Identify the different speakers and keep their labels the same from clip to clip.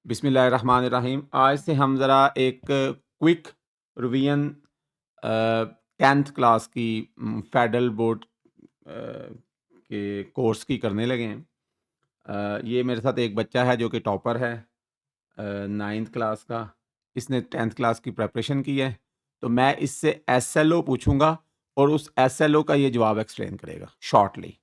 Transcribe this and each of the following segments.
Speaker 1: बिस्मिल्लाहिर्रहमानिर्रहीम। आज से हम ज़रा एक क्विक रिवीजन 10th क्लास की फेडरल बोर्ड के कोर्स की करने लगे हैं। ये मेरे साथ एक बच्चा है जो कि टॉपर है 9th क्लास का। इसने 10th क्लास की प्रिपरेशन की है। तो मैं इससे एसएलओ पूछूंगा और उस एसएलओ का ये जवाब एक्सप्लेन करेगा शॉर्टली।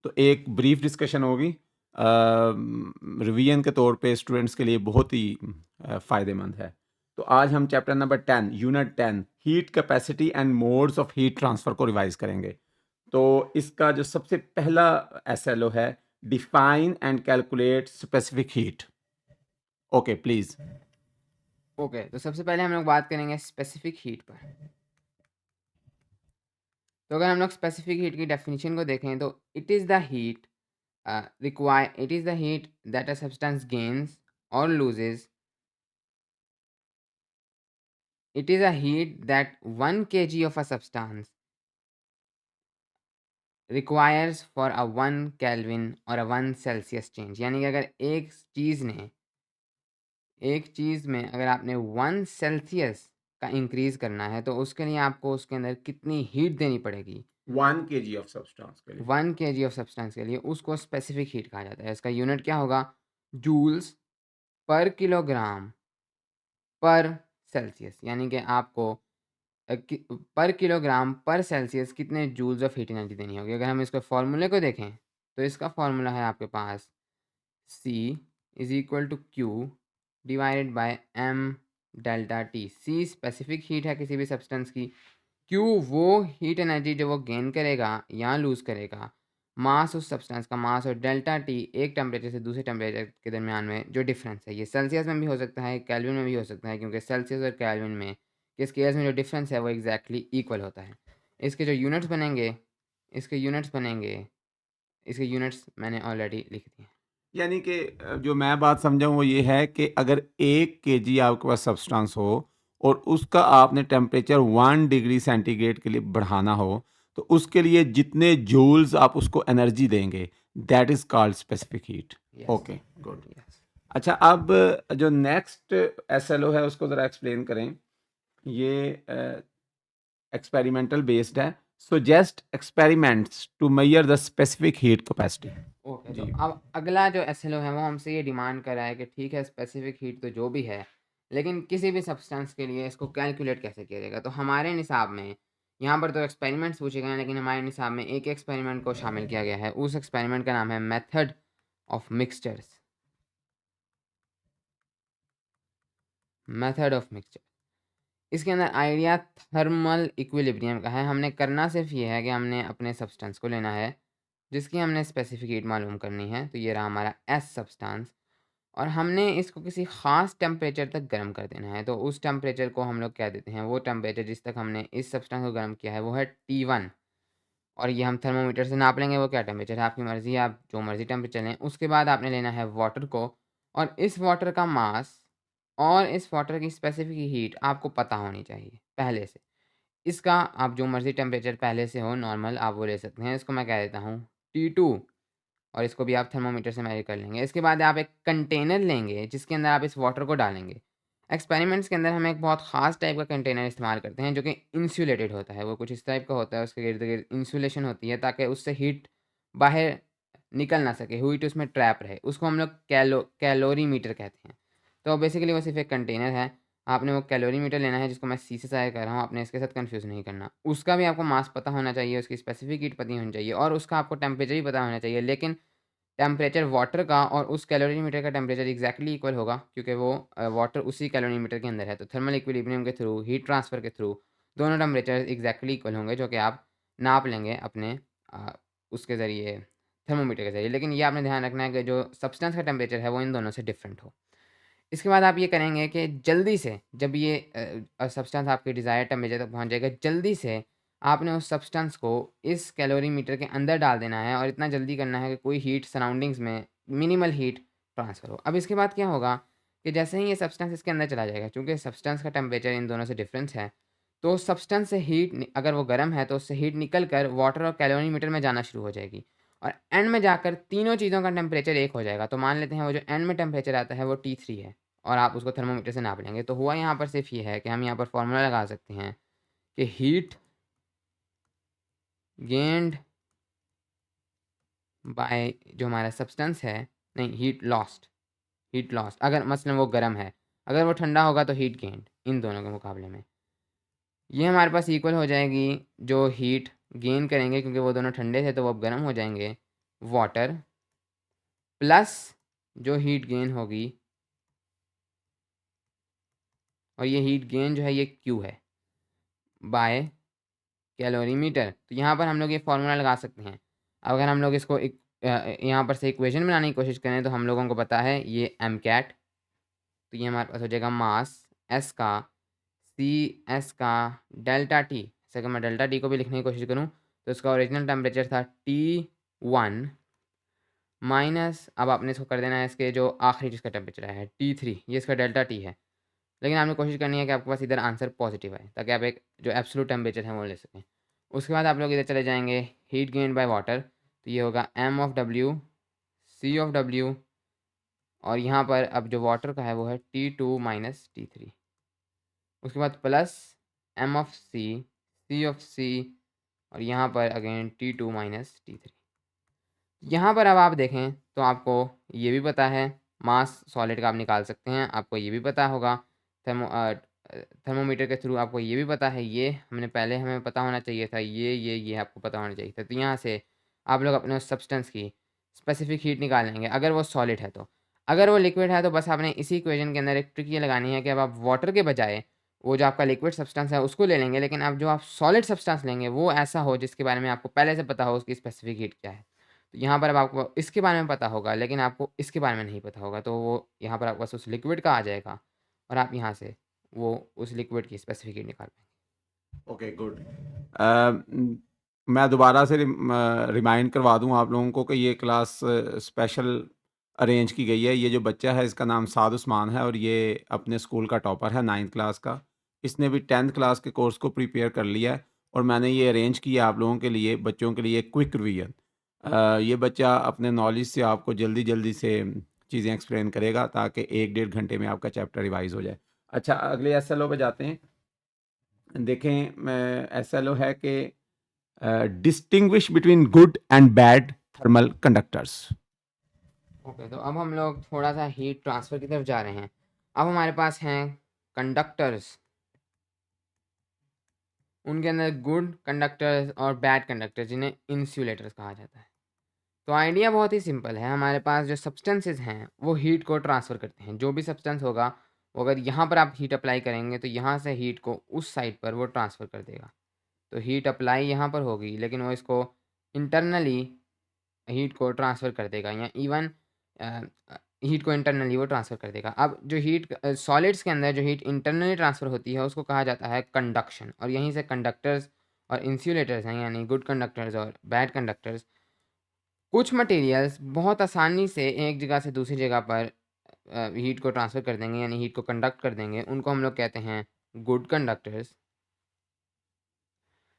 Speaker 1: तो एक ब्रीफ डिस्कशन होगी रिवीजन के तौर पे स्टूडेंट्स के लिए बहुत ही फ़ायदेमंद है। तो आज हम chapter number 10 unit 10 heat capacity and modes of heat transfer को रिवाइज करेंगे। तो इसका जो सबसे पहला एसएलओ है, define and calculate specific heat. Okay please.
Speaker 2: Okay, तो सबसे पहले हम लोग बात करेंगे स्पेसिफिक हीट पर। तो अगर हम लोग स्पेसिफिक हीट की डेफिनेशन को देखें तो it is the heat that a substance gains or loses. It is a heat that 1 kg of a substance requires for a 1 kelvin or a 1 Celsius change. यानी कि अगर एक चीज़ में अगर आपने 1 सेल्सियस का इंक्रीज़ करना है तो उसके लिए आपको उसके अंदर कितनी हीट देनी पड़ेगी
Speaker 1: 1 kg ऑफ सब्सटेंस के लिए
Speaker 2: 1 kg ऑफ सब्सटेंस के लिए, उसको स्पेसिफिक हीट कहा जाता है। इसका यूनिट क्या होगा? जूल्स पर किलोग्राम पर सेल्सियस। यानी कि आपको पर किलोग्राम पर सेल्सियस कितने जूल्स ऑफ हीट एनर्जी देनी होगी। अगर हम इसके फॉर्मूले को देखें तो इसका फॉर्मूला है आपके पास C is equal to Q divided by M delta T। C specific heat है किसी भी सब्सटेंस की, Q वो हीट एनर्जी जो वो गेन करेगा या लूज़ करेगा, मास उस सब्सटेंस का मास, और डेल्टा टी एक टेम्परेचर से दूसरे टेम्परेचर के दरमियान में जो डिफरेंस है। ये सेल्सियस में भी हो सकता है, केल्विन में भी हो सकता है, क्योंकि सेल्सियस और केल्विन में के स्केल्स में जो डिफरेंस है वो एग्जैक्टली इक्वल होता है। इसके जो यूनिट्स बनेंगे इसके यूनिट्स बनेंगे इसके यूनिट्स मैंने ऑलरेडी लिख दिए हैं।
Speaker 1: यानी कि जो मैं बात समझा हूँ वो ये है कि अगर 1 केजी आपके पास सब्सटेंस हो और उसका आपने टेम्परेचर 1 डिग्री सेंटीग्रेड के लिए बढ़ाना हो, तो उसके लिए जितने जूल्स आप उसको एनर्जी देंगे, that is called specific heat.
Speaker 2: Yes,
Speaker 1: okay, good.
Speaker 2: Yes.
Speaker 1: अच्छा, अब जो नेक्स्ट एसएलओ है उसको ज़रा एक्सप्लेन करें। ये एक्सपेरिमेंटल बेस्ड है। Suggest experiments to measure the specific heat capacity.
Speaker 2: Okay, तो
Speaker 1: जी।
Speaker 2: अब अगला जो एसएलओ है वो हमसे ये डिमांड कर रहा है कि ठीक है, स्पेसिफिक हीट तो जो भी है, लेकिन किसी भी सब्सटेंस के लिए इसको कैलकुलेट कैसे किया जाएगा। तो हमारे निसाब में यहाँ पर तो एक्सपेरिमेंट्स पूछे गए हैं, लेकिन हमारे निसाब में एक एक्सपेरिमेंट को शामिल किया गया है। उस एक्सपेरिमेंट का नाम है method of mixtures. Method of mixture, इसके अंदर आइडिया थर्मल इक्विलिब्रियम का है। हमने करना सिर्फ ये है कि हमने अपने सब्सटेंस को लेना है जिसकी हमने स्पेसिफिक हीट मालूम करनी है। तो ये रहा हमारा एस सब्सटेंस, और हमने इसको किसी ख़ास टेम्परेचर तक गर्म कर देना है। तो उस टेम्परेचर को हम लोग क्या देते हैं, वो टेम्परेचर जिस तक हमने इस सब्सटेंस को गर्म किया है वो है T1। और ये हम थर्मोमीटर से नाप लेंगे वो क्या टेम्परेचर है, आपकी मर्ज़ी है, आप जो मर्ज़ी टेम्परेचर लें। उसके बाद आपने लेना है वाटर को, और इस वाटर का मास और इस वाटर की स्पेसिफिक हीट आपको पता होनी चाहिए पहले से। इसका आप जो मर्ज़ी टेम्परेचर पहले से हो नॉर्मल आप वो ले सकते हैं। इसको मैं कह देता हूँ T2, और इसको भी आप थर्मामीटर से मेज़र कर लेंगे। इसके बाद आप एक कंटेनर लेंगे जिसके अंदर आप इस वाटर को डालेंगे। एक्सपेरिमेंट्स के अंदर हम एक बहुत ख़ास टाइप का कंटेनर इस्तेमाल करते हैं जो कि इंसुलेटेड होता है। वो कुछ इस टाइप का होता है, उसके इर्द-गिर्द इंसुलेशन होती है ताकि उससे हीट बाहर निकल ना सके, हीट उसमें ट्रैप रहे। उसको हम लोग कैलोरीमीटर कहते हैं। तो बेसिकली वो सिर्फ़ एक कंटेनर है। आपने वो कैलोरीमीटर लेना है जिसको मैं सी से ज़ाहिर कर रहा हूँ, आपने इसके साथ कन्फ्यूज़ नहीं करना। उसका भी आपको मास पता होना चाहिए, उसकी स्पेसिफिक हीट पता होनी चाहिए, और उसका आपको टेम्परेचर भी पता होना चाहिए। लेकिन टेम्परेचर वाटर का और उस कैलोरीमीटर का टेम्परेचर एग्जैक्टली इक्वल होगा, क्योंकि वो वाटर उसी कैलोरीमीटर के अंदर है। तो थर्मल इक्विलिब्रियम के थ्रू, हीट ट्रांसफ़र के थ्रू दोनों टेम्परेचर एग्जैक्टली इक्वल होंगे, जो कि आप नाप लेंगे अपने उसके ज़रिए, थर्मोमीटर के ज़रिए। लेकिन ये आपने ध्यान रखना है कि जो सब्सटेंस का टेम्परेचर है वो इन दोनों से डिफरेंट हो। इसके बाद आप ये करेंगे कि जल्दी से जब ये सब्सटेंस आपके डिज़ायर्ड टेम्परेचर तक पहुँच जाएगा, जल्दी से आपने उस सब्सटेंस को इस कैलोरीमीटर के अंदर डाल देना है, और इतना जल्दी करना है कि कोई हीट सराउंडिंग्स में मिनिमल हीट ट्रांसफ़र हो। अब इसके बाद क्या होगा कि जैसे ही ये सब्सटेंस इसके अंदर चला जाएगा, चूँकि सब्सटेंस का टेम्परेचर इन दोनों से डिफरेंस है, तो सब्सटेंस से हीट अगर वो गर्म है तो उससे हीट निकल कर वाटर और कैलोरीमीटर में जाना शुरू हो जाएगी, और एंड में जाकर तीनों चीज़ों का टेम्परेचर एक हो जाएगा। तो मान लेते हैं वो जो एंड में टेम्परेचर आता है वो T3 है। और आप उसको थर्मोमीटर से नाप लेंगे। तो हुआ यहाँ पर सिर्फ ये है कि हम यहाँ पर फॉर्मूला लगा सकते हैं कि हीट गेन्ड बाय जो हमारा सब्सटेंस है, नहीं हीट लॉस्ट अगर मसलन वो गर्म है, अगर वो ठंडा होगा तो हीट गेन्ड, इन दोनों के मुकाबले में ये हमारे पास इक्वल हो जाएगी जो हीट गेन करेंगे क्योंकि वो दोनों ठंडे थे तो वो अब गर्म हो जाएंगे, वाटर प्लस जो हीट गेन होगी, और ये हीट गेन जो है ये Q है बाय कैलोरीमीटर। तो यहाँ पर हम लोग ये फार्मूला लगा सकते हैं। अब अगर हम लोग इसको यहाँ पर से इक्वेशन बनाने की कोशिश करें तो हम लोगों को पता है ये MCAT, तो ये हमारे पास हो जाएगा मास S का CS का डेल्टा T। जैसे अगर मैं डेल्टा T को भी लिखने की कोशिश करूँ तो इसका ओरिजिनल टेम्परेचर था T1 माइनस, अब आपने इसको कर देना है इसके जो आखिरी जिसका टेम्परेचर है T3, ये इसका डेल्टा T है। लेकिन आपने कोशिश करनी है कि आपके पास इधर आंसर पॉजिटिव आए ताकि आप एक जो एब्सोल्यूट टेम्परेचर है वो ले सकें। उसके बाद आप लोग इधर चले जाएंगे हीट गेन बाय वाटर, तो ये होगा M/W C/W, और यहाँ पर अब जो वाटर का है वो है T2 माइनस T3। उसके बाद प्लस M/C C/C, और यहाँ पर अगेन T2 माइनस T3। यहाँ पर अब आप देखें तो आपको ये भी पता है मास सॉलिड का आप निकाल सकते हैं, आपको ये भी पता होगा थर्मोमीटर के थ्रू आपको ये भी पता है, ये हमें पता होना चाहिए था, ये आपको पता होना चाहिए था। तो यहाँ से आप लोग अपने सब्सटेंस की स्पेसिफिक हीट निकाल लेंगे अगर वो सॉलिड है। तो अगर वो लिक्विड है तो बस आपने इसी इक्वेशन के अंदर एक ट्रिक ये लगानी है कि अब आप वाटर के बजाय वो जो आपका लिक्विड सब्सटेंस है उसको ले लेंगे, लेकिन अब जो आप सॉलिड सब्सटेंस लेंगे वो ऐसा हो जिसके बारे में आपको पहले से पता हो उसकी स्पेसिफिक हीट क्या है। तो यहाँ पर अब आपको इसके बारे में पता होगा लेकिन आपको इसके बारे में नहीं पता होगा, तो वो यहाँ पर आपके पास उस लिक्विड का आ जाएगा और आप यहाँ से वो उस लिक्विड की स्पेसिफिक हीट निकाल पाएंगे।
Speaker 1: Okay good. मैं दोबारा से रिमाइंड करवा दूं आप लोगों को कि ये क्लास स्पेशल अरेंज की गई है। ये जो बच्चा है इसका नाम साद उस्मान है और ये अपने स्कूल का टॉपर है 9th क्लास का। इसने भी 10th क्लास के कोर्स को प्रिपेयर कर लिया है और मैंने ये अरेंज किया आप लोगों के लिए, बच्चों के लिए क्विक रिवीजन। ये बच्चा अपने नॉलेज से आपको जल्दी जल्दी से चीज़ें एक्सप्लेन करेगा ताकि 1-1.5 घंटे में आपका चैप्टर रिवाइज हो जाए। अच्छा, अगले SLO पे जाते हैं। देखें, SLO है कि distinguish between good and bad thermal conductors.
Speaker 2: Okay, तो अब हम लोग थोड़ा सा हीट ट्रांसफ़र की तरफ जा रहे हैं। अब हमारे पास हैं कंडक्टर्स, उनके अंदर गुड कंडक्टर्स और बैड कंडक्टर्स जिन्हें इंसुलेटर्स कहा जाता है। तो आइडिया बहुत ही सिंपल है, हमारे पास जो सब्सटेंसेस हैं वो हीट को ट्रांसफ़र करते हैं। जो भी सब्सटेंस होगा वो अगर यहाँ पर आप हीट अप्लाई करेंगे तो यहाँ से हीट को उस साइड पर वो ट्रांसफ़र कर देगा। तो हीट अप्लाई यहाँ पर होगी लेकिन वो इसको इंटरनली हीट को ट्रांसफ़र कर देगा, या इवन हीट को इंटरनली वो ट्रांसफ़र कर देगा। अब जो हीट सॉलिड्स के अंदर जो हीट इंटरनली ट्रांसफ़र होती है उसको कहा जाता है कंडक्शन, और यहीं से कंडक्टर्स और इंसुलेटर्स हैं यानी गुड कंडक्टर्स और बैड कंडक्टर्स। कुछ मटेरियल्स बहुत आसानी से एक जगह से दूसरी जगह पर हीट को ट्रांसफ़र कर देंगे यानी हीट को कंडक्ट कर देंगे, उनको हम लोग कहते हैं गुड कंडक्टर्स।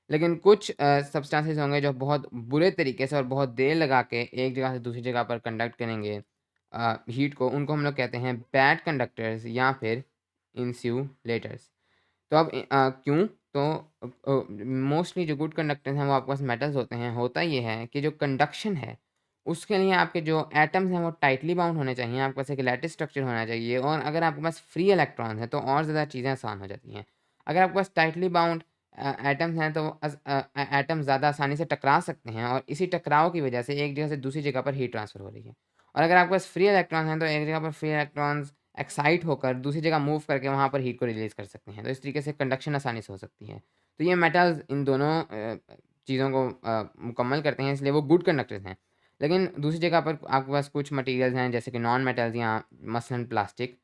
Speaker 2: लेकिन कुछ सब्सटेंसेस होंगे जो बहुत बुरे तरीके से और बहुत देर लगा के एक जगह से दूसरी जगह पर कंडक्ट करेंगे हीट को, उनको हम लोग कहते हैं बैड कंडक्टर्स या फिर इंसुलेटर्स। तो अब क्यों? तो मोस्टली जो गुड कंडक्टर्स हैं वो आपके पास मेटल्स होते हैं। होता ये है कि जो कंडक्शन है उसके लिए आपके जो एटम्स हैं वो टाइटली बाउंड होने चाहिए, आपके पास एक लैटिस स्ट्रक्चर होना चाहिए, और अगर आपके पास फ्री इलेक्ट्रॉन्स हैं तो और ज़्यादा चीज़ें आसान हो जाती हैं। अगर आपके पास टाइटली बाउंड एटम्स हैं तो एटम्स ज़्यादा आसानी से टकरा सकते हैं और इसी टकराव की वजह से एक जगह से दूसरी जगह पर हीट ट्रांसफ़र हो रही है। और अगर आपके पास फ्री इलेक्ट्रॉन हैं तो एक जगह पर फ्री इलेक्ट्रॉन्स एक्साइट होकर दूसरी जगह मूव करके वहाँ पर हीट को रिलीज़ कर सकते हैं। तो इस तरीके से कंडक्शन आसानी से हो सकती है। तो ये मेटल्स इन दोनों चीज़ों को मुकम्मल करते हैं, इसलिए वो गुड कंडक्टर्स हैं। लेकिन दूसरी जगह पर आपके पास कुछ मटेरियल्स हैं जैसे कि नॉन मेटल्स या मसलन प्लास्टिक।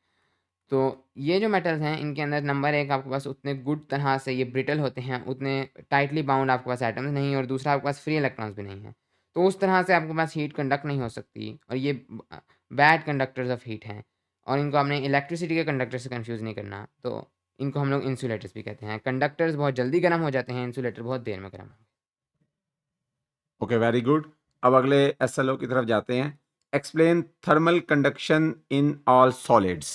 Speaker 2: तो ये जो मेटल्स हैं इनके अंदर नंबर 1 आपके पास उतने गुड तरह से ये ब्रिटल होते हैं, उतने टाइटली बाउंड आपके पास एटम्स नहीं है, और दूसरा आपके पास फ्री इलेक्ट्रॉन्स भी नहीं है। तो उस तरह से आपके पास हीट कंडक्ट नहीं हो सकती, और ये बैड कंडक्टर्स ऑफ हीट हैं, और इनको आपने इलेक्ट्रिसिटी के कंडक्टर से कन्फ्यूज़ नहीं करना। तो इनको हम लोग इंसुलेटर्स भी कहते हैं। कंडक्टर्स बहुत जल्दी गर्म हो जाते हैं, इंसुलेटर बहुत देर में गर्म होंगे।
Speaker 1: Okay, very good. अब अगले SLO की तरफ जाते हैं। Explain thermal conduction in all solids.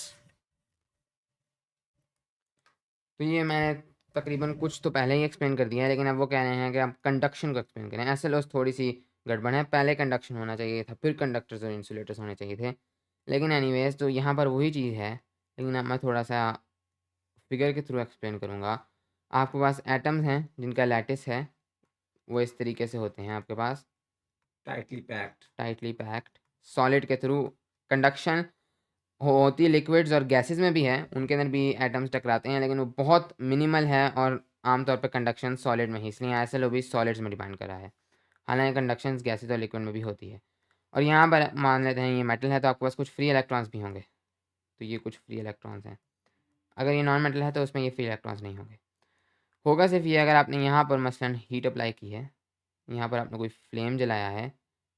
Speaker 2: तो ये मैंने तकरीबन कुछ तो पहले ही एक्सप्लेन कर दिया है, लेकिन अब वो कह रहे हैं कि आप कंडक्शन को एक्सप्लेन करें। एसएलओस थोड़ी सी गड़बड़ है, पहले कंडक्शन होना चाहिए था, फिर कंडक्टर्स और इंसुलेटर्स होने चाहिए थे। लेकिन एनीवेज तो यहाँ पर वही चीज़ है, लेकिन अब मैं थोड़ा सा फिगर के थ्रू एक्सप्लेन करूँगा। आपके पास एटम्स हैं जिनका लैटिस है, वो इस तरीके से होते हैं आपके पास टाइटली पैक्ड। सॉलिड के थ्रू कंडक्शन होती है, लिक्विड्स और गैसेस में भी है, उनके अंदर भी एटम्स टकराते हैं, लेकिन वो बहुत मिनिमल है और आमतौर पर कंडक्शन सॉलिड में ही, इसलिए एसएलओ भी सॉलिड्स में डिपेंड करा है। हालांकि कंडक्शन गैसेस और लिक्विड में भी होती है। और यहाँ पर मान लेते हैं ये मेटल है, तो आपके पास कुछ फ्री इलेक्ट्रॉन्स भी होंगे, तो ये कुछ फ्री इलेक्ट्रॉन्स हैं। अगर ये नॉन मेटल है तो उसमें ये फ्री इलेक्ट्रॉन्स नहीं होंगे। होगा सिर्फ ये, अगर आपने यहाँ पर मसलन हीट अप्लाई की है, यहाँ पर आपने कोई फ्लेम जलाया है,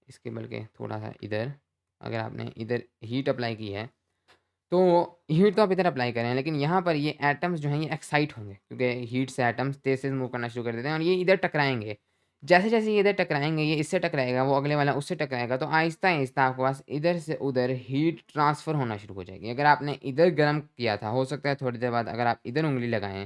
Speaker 2: इसके बल्कि थोड़ा सा इधर, अगर आपने इधर हीट अप्लाई की है, तो हीट तो आप इधर अप्लाई करें, लेकिन यहाँ पर ये एटम्स जो हैं ये एक्साइट होंगे, क्योंकि हीट से एटम्स तेज से मूव करना शुरू कर देते हैं और ये इधर टकराएंगे। जैसे जैसे ये इधर टकराएंगे, ये इससे टकराएगा, वो अगले वाला उससे टकराएगा, तो आहिस्ता आहिस्ता आपके पास इधर से उधर हीट ट्रांसफ़र होना शुरू हो जाएगी। अगर आपने इधर गर्म किया था, हो सकता है थोड़ी देर बाद अगर आप इधर उंगली लगाएं,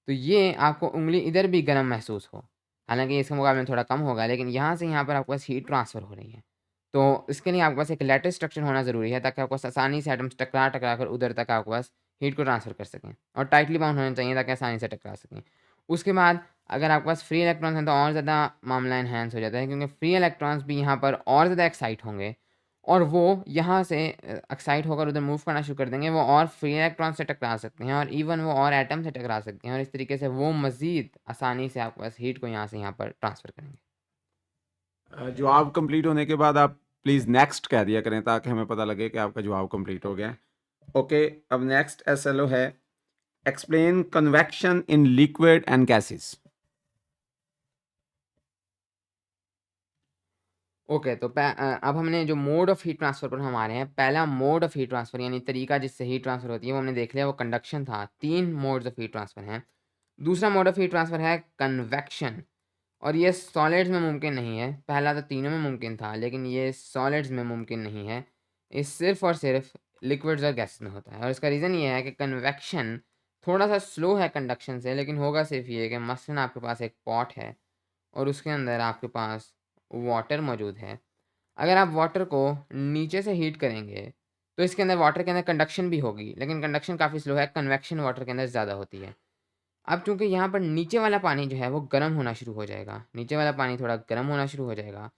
Speaker 2: तो ये आपको उंगली इधर भी गर्म महसूस हो। हालांकि इसके मुकाबले में थोड़ा कम होगा, लेकिन यहाँ से यहाँ पर आपके पास हीट ट्रांसफ़र हो रही है। तो इसके लिए आपके पास एक लैटिस स्ट्रक्चर होना ज़रूरी है, ताकि आपको आसानी से एटम्स टकरा टकरा कर उधर तक आपके पास हीट को ट्रांसफ़र कर सकें, और टाइटली बाउंड होने चाहिए ताकि आसानी से टकरा सकें। उसके बाद अगर आपके पास फ्री इलेक्ट्रॉन्स हैं तो और ज़्यादा मामला एनहांस हो जाता है, क्योंकि फ्री इलेक्ट्रॉन्स भी यहाँ पर और ज़्यादा एक्साइट होंगे और वो यहाँ से एक्साइट होकर उधर मूव करना शुरू कर देंगे। वो और फ्री इलेक्ट्रॉन से टकरा सकते हैं और इवन वो और एटम से टकरा सकते हैं, और इस तरीके से वो मज़ीद आसानी से आपके पास हीट को यहाँ से यहाँ पर ट्रांसफ़र करेंगे।
Speaker 1: जवाब कंप्लीट होने के बाद आप प्लीज़ नेक्स्ट कह दिया करें, ताकि हमें पता लगे कि आपका जवाब कंप्लीट हो गया है। ओके, अब नेक्स्ट एसएलओ है, explain convection in liquid and gases.
Speaker 2: Okay, तो अब हमने जो मोड ऑफ हीट ट्रांसफ़र पर हम आ रहे हैं। पहला मोड ऑफ हीट ट्रांसफ़र यानी तरीका जिससे हीट ट्रांसफ़र होती है, वो हमने देख लिया, वो कंडक्शन था। 3 मोड्स ऑफ हीट ट्रांसफ़र हैं। दूसरा मोड ऑफ हीट ट्रांसफ़र है कन्वेक्शन, और ये सॉलिड्स में मुमकिन नहीं है। पहला तो तीनों में मुमकिन था, लेकिन ये सॉलिड्स में मुमकिन नहीं है। ये सिर्फ़ और सिर्फ़ लिक्विड्स और गैसेस में होता है, और इसका रीज़न ये है कि कन्वेक्शन थोड़ा-सा स्लो है कंडक्शन से, लेकिन होगा सिर्फ़ ये कि मसलन आपके पास एक पॉट है और उसके अंदर आपके पास वाटर मौजूद है। अगर आप वाटर को नीचे से हीट करेंगे, तो इसके अंदर वाटर के अंदर कंडक्शन भी होगी, लेकिन कंडक्शन काफ़ी स्लो है, कन्वेक्शन वाटर के अंदर ज़्यादा होती है। अब चूँकि यहाँ पर नीचे वाला पानी जो है वो गर्म होना शुरू हो जाएगा, नीचे वाला पानी थोड़ा गर्म होना शुरू हो जाएगा,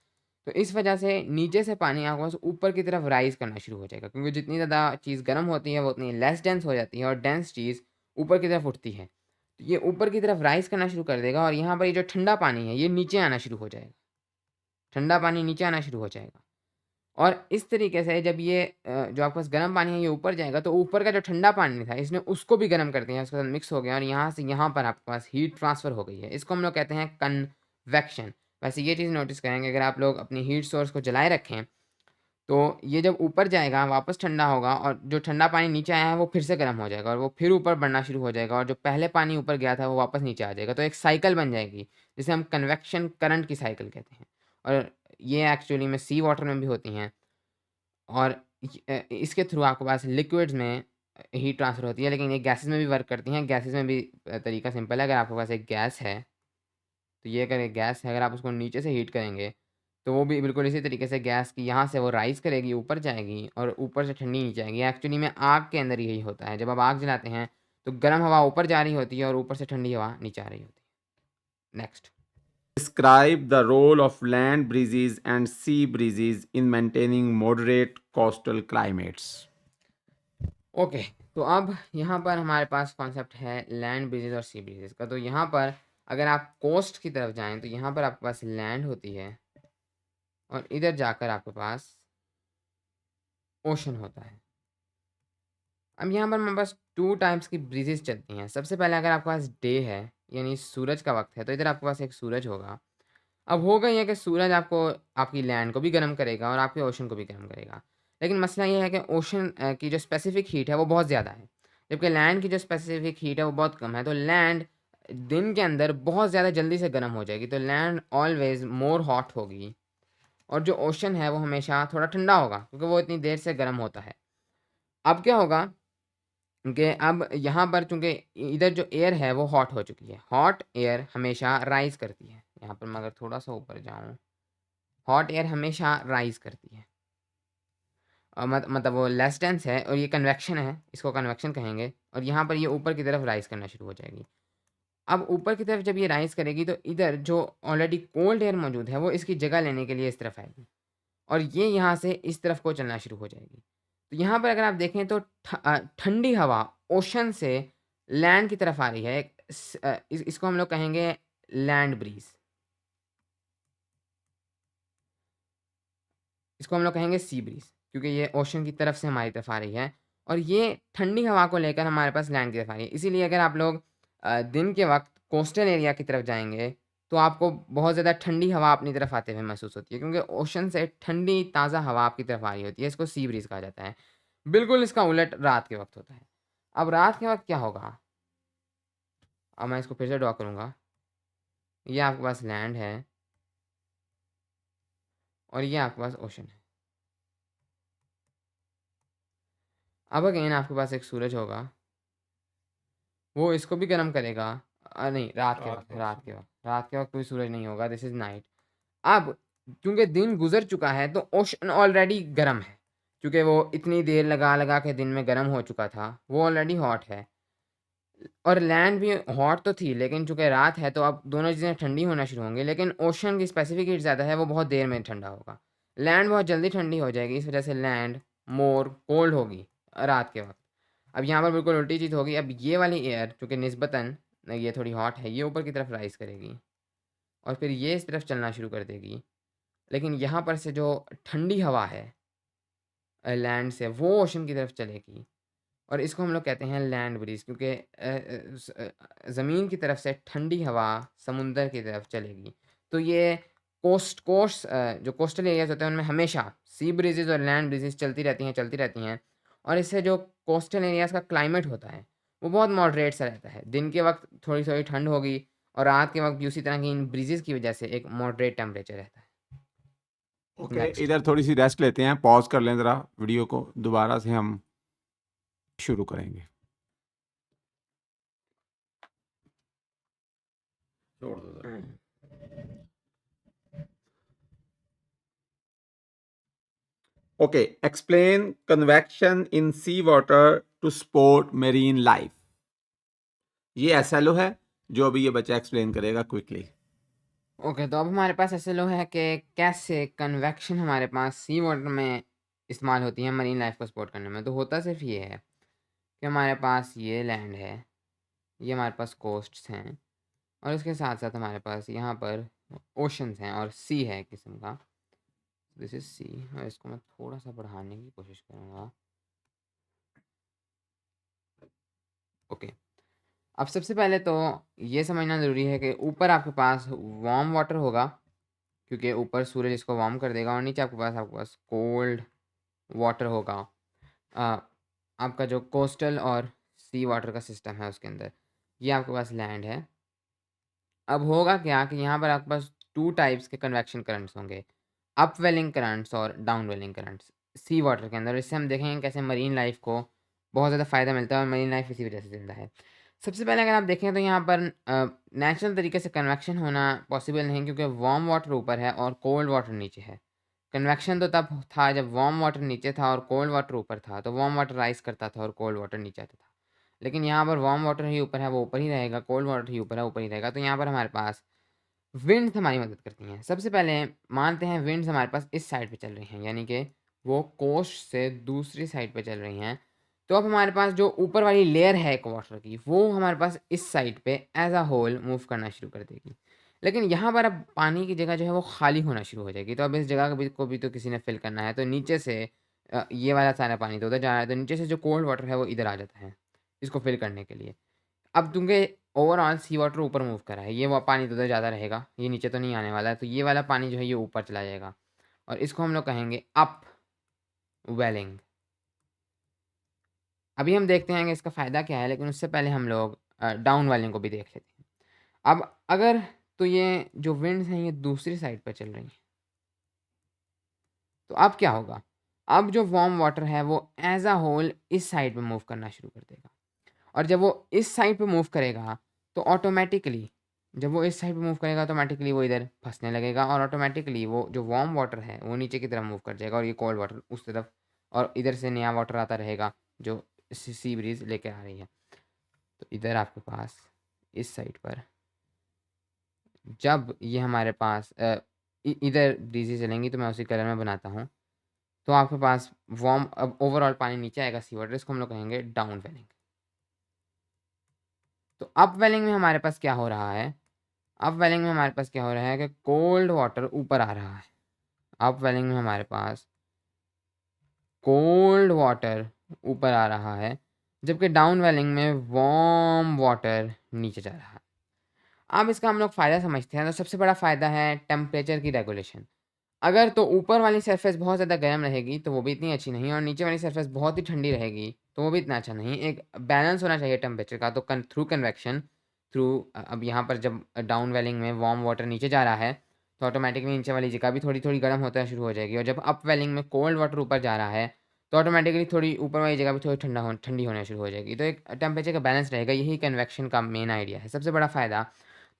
Speaker 2: तो इस वजह से नीचे से पानी आपके पास ऊपर की तरफ राइज़ करना शुरू हो जाएगा, क्योंकि जितनी ज़्यादा चीज़ गर्म होती है वो उतनी लेस डेंस हो जाती है और डेंस चीज़ ऊपर की तरफ उठती है। तो ये ऊपर की तरफ राइज़ करना शुरू कर देगा और यहाँ पर ये जो ठंडा पानी है ये नीचे आना शुरू हो जाएगा। ठंडा पानी नीचे आना शुरू हो जाएगा। और इस तरीके से जब ये जो आपके पास गर्म पानी है ये ऊपर जाएगा, तो ऊपर का जो ठंडा पानी था इसने उसको भी गर्म कर दिया, उसके साथ मिक्स हो गया और यहाँ से यहाँ पर आपके पास हीट ट्रांसफ़र हो गई है। इसको हम लोग कहते हैं कन्वेक्शन। वैसे ये चीज़ नोटिस करेंगे, अगर आप लोग अपनी हीट सोर्स को जलाए रखें, तो ये जब ऊपर जाएगा वापस ठंडा होगा और जो ठंडा पानी नीचे आया है वो फिर से गर्म हो जाएगा और वो फिर ऊपर बढ़ना शुरू हो जाएगा, और जो पहले पानी ऊपर गया था वो वापस नीचे आ जाएगा। तो एक साइकिल बन जाएगी, जिसे हम कन्वेक्शन करंट की साइकिल कहते हैं, और ये एक्चुअली में सी वाटर में भी होती हैं। और इसके थ्रू आपके पास लिक्विड्स में हीट ट्रांसफ़र होती है, लेकिन ये गैसेज़ में भी वर्क करती हैं। गैसेज़ में भी तरीका सिंपल है। अगर आपके पास एक गैस है, तो ये अगर एक गैस है, अगर आप उसको नीचे से हीट करेंगे, तो वो भी बिल्कुल इसी तरीके से गैस की यहाँ से वो राइज़ करेगी, ऊपर जाएगी और ऊपर से ठंडी नीचे आएगी। एक्चुअली में आग के अंदर यही होता है। जब आप आग जलाते हैं, तो गर्म हवा ऊपर जा रही होती है और ऊपर से ठंडी हवा नीचे आ रही होती है। Next.
Speaker 1: Describe the role of land breezes and sea breezes in maintaining moderate coastal climates.
Speaker 2: Okay, तो अब यहाँ पर हमारे पास कॉन्सेप्ट है लैंड ब्रिजेज़ और सी ब्रिजेज़ का। तो यहाँ पर अगर आप कोस्ट की तरफ जाएँ, तो यहाँ पर आपके पास लैंड होती है और इधर जाकर आपके पास ओशन होता है। अब यहाँ पर हमारे पास 2 टाइप्स की ब्रीजेज़ चलती हैं। सबसे पहले अगर आपके पास डे है, यानी सूरज का वक़्त है, तो इधर आपके पास एक सूरज होगा। अब होगा ये कि सूरज आपको आपकी लैंड को भी गर्म करेगा और आपके ओशन को भी गर्म करेगा। लेकिन मसला ये है कि ओशन की जो स्पेसिफ़िक हीट है वो बहुत ज़्यादा है, जबकि लैंड की जो स्पेसिफ़िक हीट है वो बहुत कम है। तो लैंड दिन के अंदर बहुत ज़्यादा जल्दी से गर्म हो जाएगी, तो लैंड ऑलवेज़ मोर हॉट होगी, और जो ओशन है वो हमेशा थोड़ा ठंडा होगा, क्योंकि वो इतनी देर से गर्म होता है। अब क्या होगा, कि अब यहाँ पर चूँकि इधर जो एयर है वो हॉट हो चुकी है। हॉट एयर हमेशा राइज़ करती है। यहाँ पर मैं अगर थोड़ा-सा ऊपर जाऊँ, हॉट एयर हमेशा राइज़ करती है। मतलब वो लेस डेंस है और ये कन्वेक्शन है, इसको कन्वेक्शन कहेंगे और यहाँ पर ये ऊपर की तरफ राइज़ करना शुरू हो जाएगी। अब ऊपर की तरफ जब ये राइज़ करेगी तो इधर जो ऑलरेडी कोल्ड एयर मौजूद है वो इसकी जगह लेने के लिए इस तरफ आएगी और ये यहाँ से इस तरफ को चलना शुरू हो जाएगी। तो यहाँ पर अगर आप देखें तो ठंडी हवा ओशन से लैंड की तरफ आ रही है। इसको हम लोग कहेंगे लैंड ब्रीज़। इसको हम लोग कहेंगे सी ब्रीज़ क्योंकि ये ओशन की तरफ से हमारी तरफ आ रही है और ये ठंडी हवा को लेकर हमारे पास लैंड की तरफ आ रही है। इसीलिए अगर आप लोग दिन के वक़्त कोस्टल एरिया की तरफ जाएँगे, तो आपको बहुत ज़्यादा ठंडी हवा अपनी तरफ आते हुए महसूस होती है क्योंकि ओशन से ठंडी ताज़ा हवा आपकी तरफ आ रही होती है। इसको सी ब्रीज़ कहा जाता है। बिल्कुल इसका उलट रात के वक़्त होता है। अब रात के वक़्त क्या होगा? अब मैं इसको फिर से ड्रॉ करूँगा। ये आपके पास लैंड है और ये आपके पास ओशन है। अब अगेन आपके पास एक सूरज होगा, वो इसको भी गर्म करेगा। नहीं, रात के वक़्त रात के वक़्त कोई सूरज नहीं होगा, दिस इज़ नाइट। अब क्योंकि दिन गुज़र चुका है तो ओशन ऑलरेडी गर्म है, क्योंकि वो इतनी देर लगा-लगा के दिन में गर्म हो चुका था, वो ऑलरेडी हॉट है। और लैंड भी हॉट तो थी, लेकिन चूँकि रात है तो अब दोनों चीज़ें ठंडी होना शुरू होंगी, लेकिन ओशन की स्पेसिफिक हीट ज़्यादा है, वो बहुत देर में ठंडा होगा। लैंड बहुत जल्दी ठंडी हो जाएगी, इस वजह से लैंड मोर कोल्ड होगी रात के वक़्त। अब यहाँ पर बिल्कुल उल्टी चीज़ होगी, अब ये वाली एयर चूँकि निस्बतन ये थोड़ी हॉट है, ये ऊपर की तरफ राइज़ करेगी और फिर ये इस तरफ चलना शुरू कर देगी। लेकिन यहाँ पर से जो ठंडी हवा है लैंड से, वो ओशन की तरफ चलेगी और इसको हम लोग कहते हैं लैंड ब्रीज़ क्योंकि ज़मीन की तरफ से ठंडी हवा समुंदर की तरफ चलेगी। तो ये जो कोस्टल एरियाज़ होते हैं उनमें हमेशा सी ब्रीज़ेज़ और लैंड ब्रीज़ेज़ चलती रहती हैं और इससे जो कोस्टल एरियाज़ का क्लाइमेट होता है, वो बहुत मॉडरेट सा रहता है। दिन के वक़्त थोड़ी-थोड़ी ठंड होगी और रात के वक़्त भी उसी तरह की इन ब्रीज़ेज़ की वजह से एक मॉडरेट टेम्परेचर रहता है।
Speaker 1: Okay,
Speaker 2: next.
Speaker 1: इधर थोड़ी-सी रेस्ट लेते हैं, पॉज़ कर लें ज़रा वीडियो को, दोबारा से हम शुरू करेंगे। छोड़ दो ज़रा। Okay, explain convection in sea water to support marine life. ये एसएलओ है, जो अभी ये बच्चा एक्सप्लेन करेगा क्विकली।
Speaker 2: ओके, तो अब हमारे पास एसएलओ है कि कैसे कन्वेक्शन हमारे पास सी वाटर में इस्तेमाल होती है मरीन लाइफ को सपोर्ट करने में। तो होता सिर्फ ये है कि हमारे पास ये लैंड है, ये हमारे पास कोस्ट्स हैं और इसके साथ साथ हमारे पास यहाँ पर ओशंस हैं और सी है एक किस्म का। दिस इज सी और इसको मैं थोड़ा सा बढ़ाने की कोशिश करूँगा। ओके, अब सबसे पहले तो ये समझना ज़रूरी है कि ऊपर आपके पास वार्म वाटर होगा क्योंकि ऊपर सूरज इसको वार्म कर देगा और नीचे आपके पास कोल्ड वाटर होगा। अ, आपका जो कोस्टल और सी वाटर का सिस्टम है उसके अंदर, ये आपके पास लैंड है। अब होगा क्या कि यहाँ पर आपके पास 2 टाइप्स के कन्वेक्शन करंट्स होंगे, अपवेलिंग करंट्स और डाउनवेलिंग करंट्स सी वाटर के अंदर। इससे हम देखेंगे कैसे मरीन लाइफ को बहुत ज़्यादा फ़ायदा मिलता है और मरीन लाइफ इसी वजह से ज़िंदा है। सबसे पहले अगर आप देखें तो यहाँ पर नेचुरल तरीके से कन्वेक्शन होना पॉसिबल नहीं क्योंकि वार्म वाटर ऊपर है और कोल्ड वाटर नीचे है। कन्वेक्शन तो तब था जब वार्म वाटर नीचे था और कोल्ड वाटर ऊपर था, तो वार्म वाटर राइज़ करता था और कोल्ड वाटर नीचे आता था। लेकिन यहाँ पर वार्म वाटर ही ऊपर है, वो ऊपर ही रहेगा, कोल्ड वाटर ही ऊपर है, ऊपर ही रहेगा। तो यहाँ पर हमारे पास विंड्स हमारी मदद करती हैं। सबसे पहले मानते हैं विंड्स हमारे पास इस साइड पे चल रही हैं, यानी कि वो कोस्ट से दूसरी साइड पे चल रही हैं। तो अब हमारे पास जो ऊपर वाली लेयर है एक वाटर की, वो हमारे पास इस साइड पे एज़ अ होल मूव करना शुरू कर देगी। लेकिन यहाँ पर अब पानी की जगह जो है वो खाली होना शुरू हो जाएगी। तो अब इस जगह को भी तो किसी ने फिल करना है। तो नीचे से ये वाला सारा पानी तो उधर जा रहा है, तो नीचे से जो कोल्ड वाटर है वो इधर आ जाता है, इसको फिल करने के लिए। अब चूँकि ओवरऑल सी वाटर ऊपर मूव कर रहा है, ये पानी तो उधर ज़्यादा रहेगा, ये नीचे तो नहीं आने वाला है, तो ये वाला पानी जो है ये ऊपर चला जाएगा और इसको हम लोग कहेंगे अप वेलिंग। अभी हम देखते हैं कि इसका फ़ायदा क्या है, लेकिन उससे पहले हम लोग डाउन वेलिंग को भी देख लेते हैं। अब अगर तो ये जो विंड्स हैं ये दूसरी साइड पर चल रही हैं, तो अब क्या होगा? अब जो वार्म वाटर है वो एज़ अ होल इस साइड पे मूव करना शुरू कर देगा और जब वो इस साइड पे मूव करेगा तो ऑटोमैटिकली जब वो इस साइड पे मूव करेगा ऑटोमैटिकली वो इधर फँसने लगेगा और ऑटोमैटिकली वो जो वार्म वाटर है वो नीचे की तरफ मूव कर जाएगा और ये कोल्ड वाटर उस तरफ और इधर से नया वाटर आता रहेगा जो सी ब्रीज़ लेके आ रही है। तो इधर आपके पास इस साइड पर जब ये हमारे पास इधर ब्रीज़ें चलेंगी तो मैं उसी कलर में बनाता हूँ। तो आपके पास वार्म अब ओवरऑल पानी नीचे आएगा सी वाटर, इसको हम लोग कहेंगे डाउन वेलिंग। तो अप वेलिंग में हमारे पास क्या हो रहा है? अप वेलिंग में हमारे पास क्या हो रहा है कि कोल्ड वाटर ऊपर आ रहा है। अप वेलिंग में हमारे पास कोल्ड वाटर ऊपर आ रहा है, जबकि डाउन वेलिंग में वार्म वाटर नीचे जा रहा है। अब इसका हम लोग फ़ायदा समझते हैं, तो सबसे बड़ा फ़ायदा है टेम्परेचर की रेगुलेशन। अगर तो ऊपर वाली सरफेस बहुत ज़्यादा गर्म रहेगी, तो वो भी इतनी अच्छी नहीं और नीचे वाली सरफेस बहुत ही ठंडी रहेगी, तो वो भी इतना अच्छा नहीं। एक बैलेंस होना चाहिए टेम्परेचर का, तो थ्रू कन्वेक्शन अब यहाँ पर जब डाउन वेलिंग में वार्म वाटर नीचे जा रहा है, तो ऑटोमैटिकली नीचे वाली जगह भी थोड़ी-थोड़ी गर्म होना शुरू हो जाएगी और जब अप वेलिंग में कोल्ड वाटर ऊपर जा रहा है, तो ऑटोमैटिकली थोड़ी ऊपर वाली जगह भी थोड़ी ठंडी होना शुरू हो जाएगी। तो एक टेम्परेचर का बैलेंस रहेगा, यही कन्वेक्शन का मेन आइडिया है। सबसे बड़ा फ़ायदा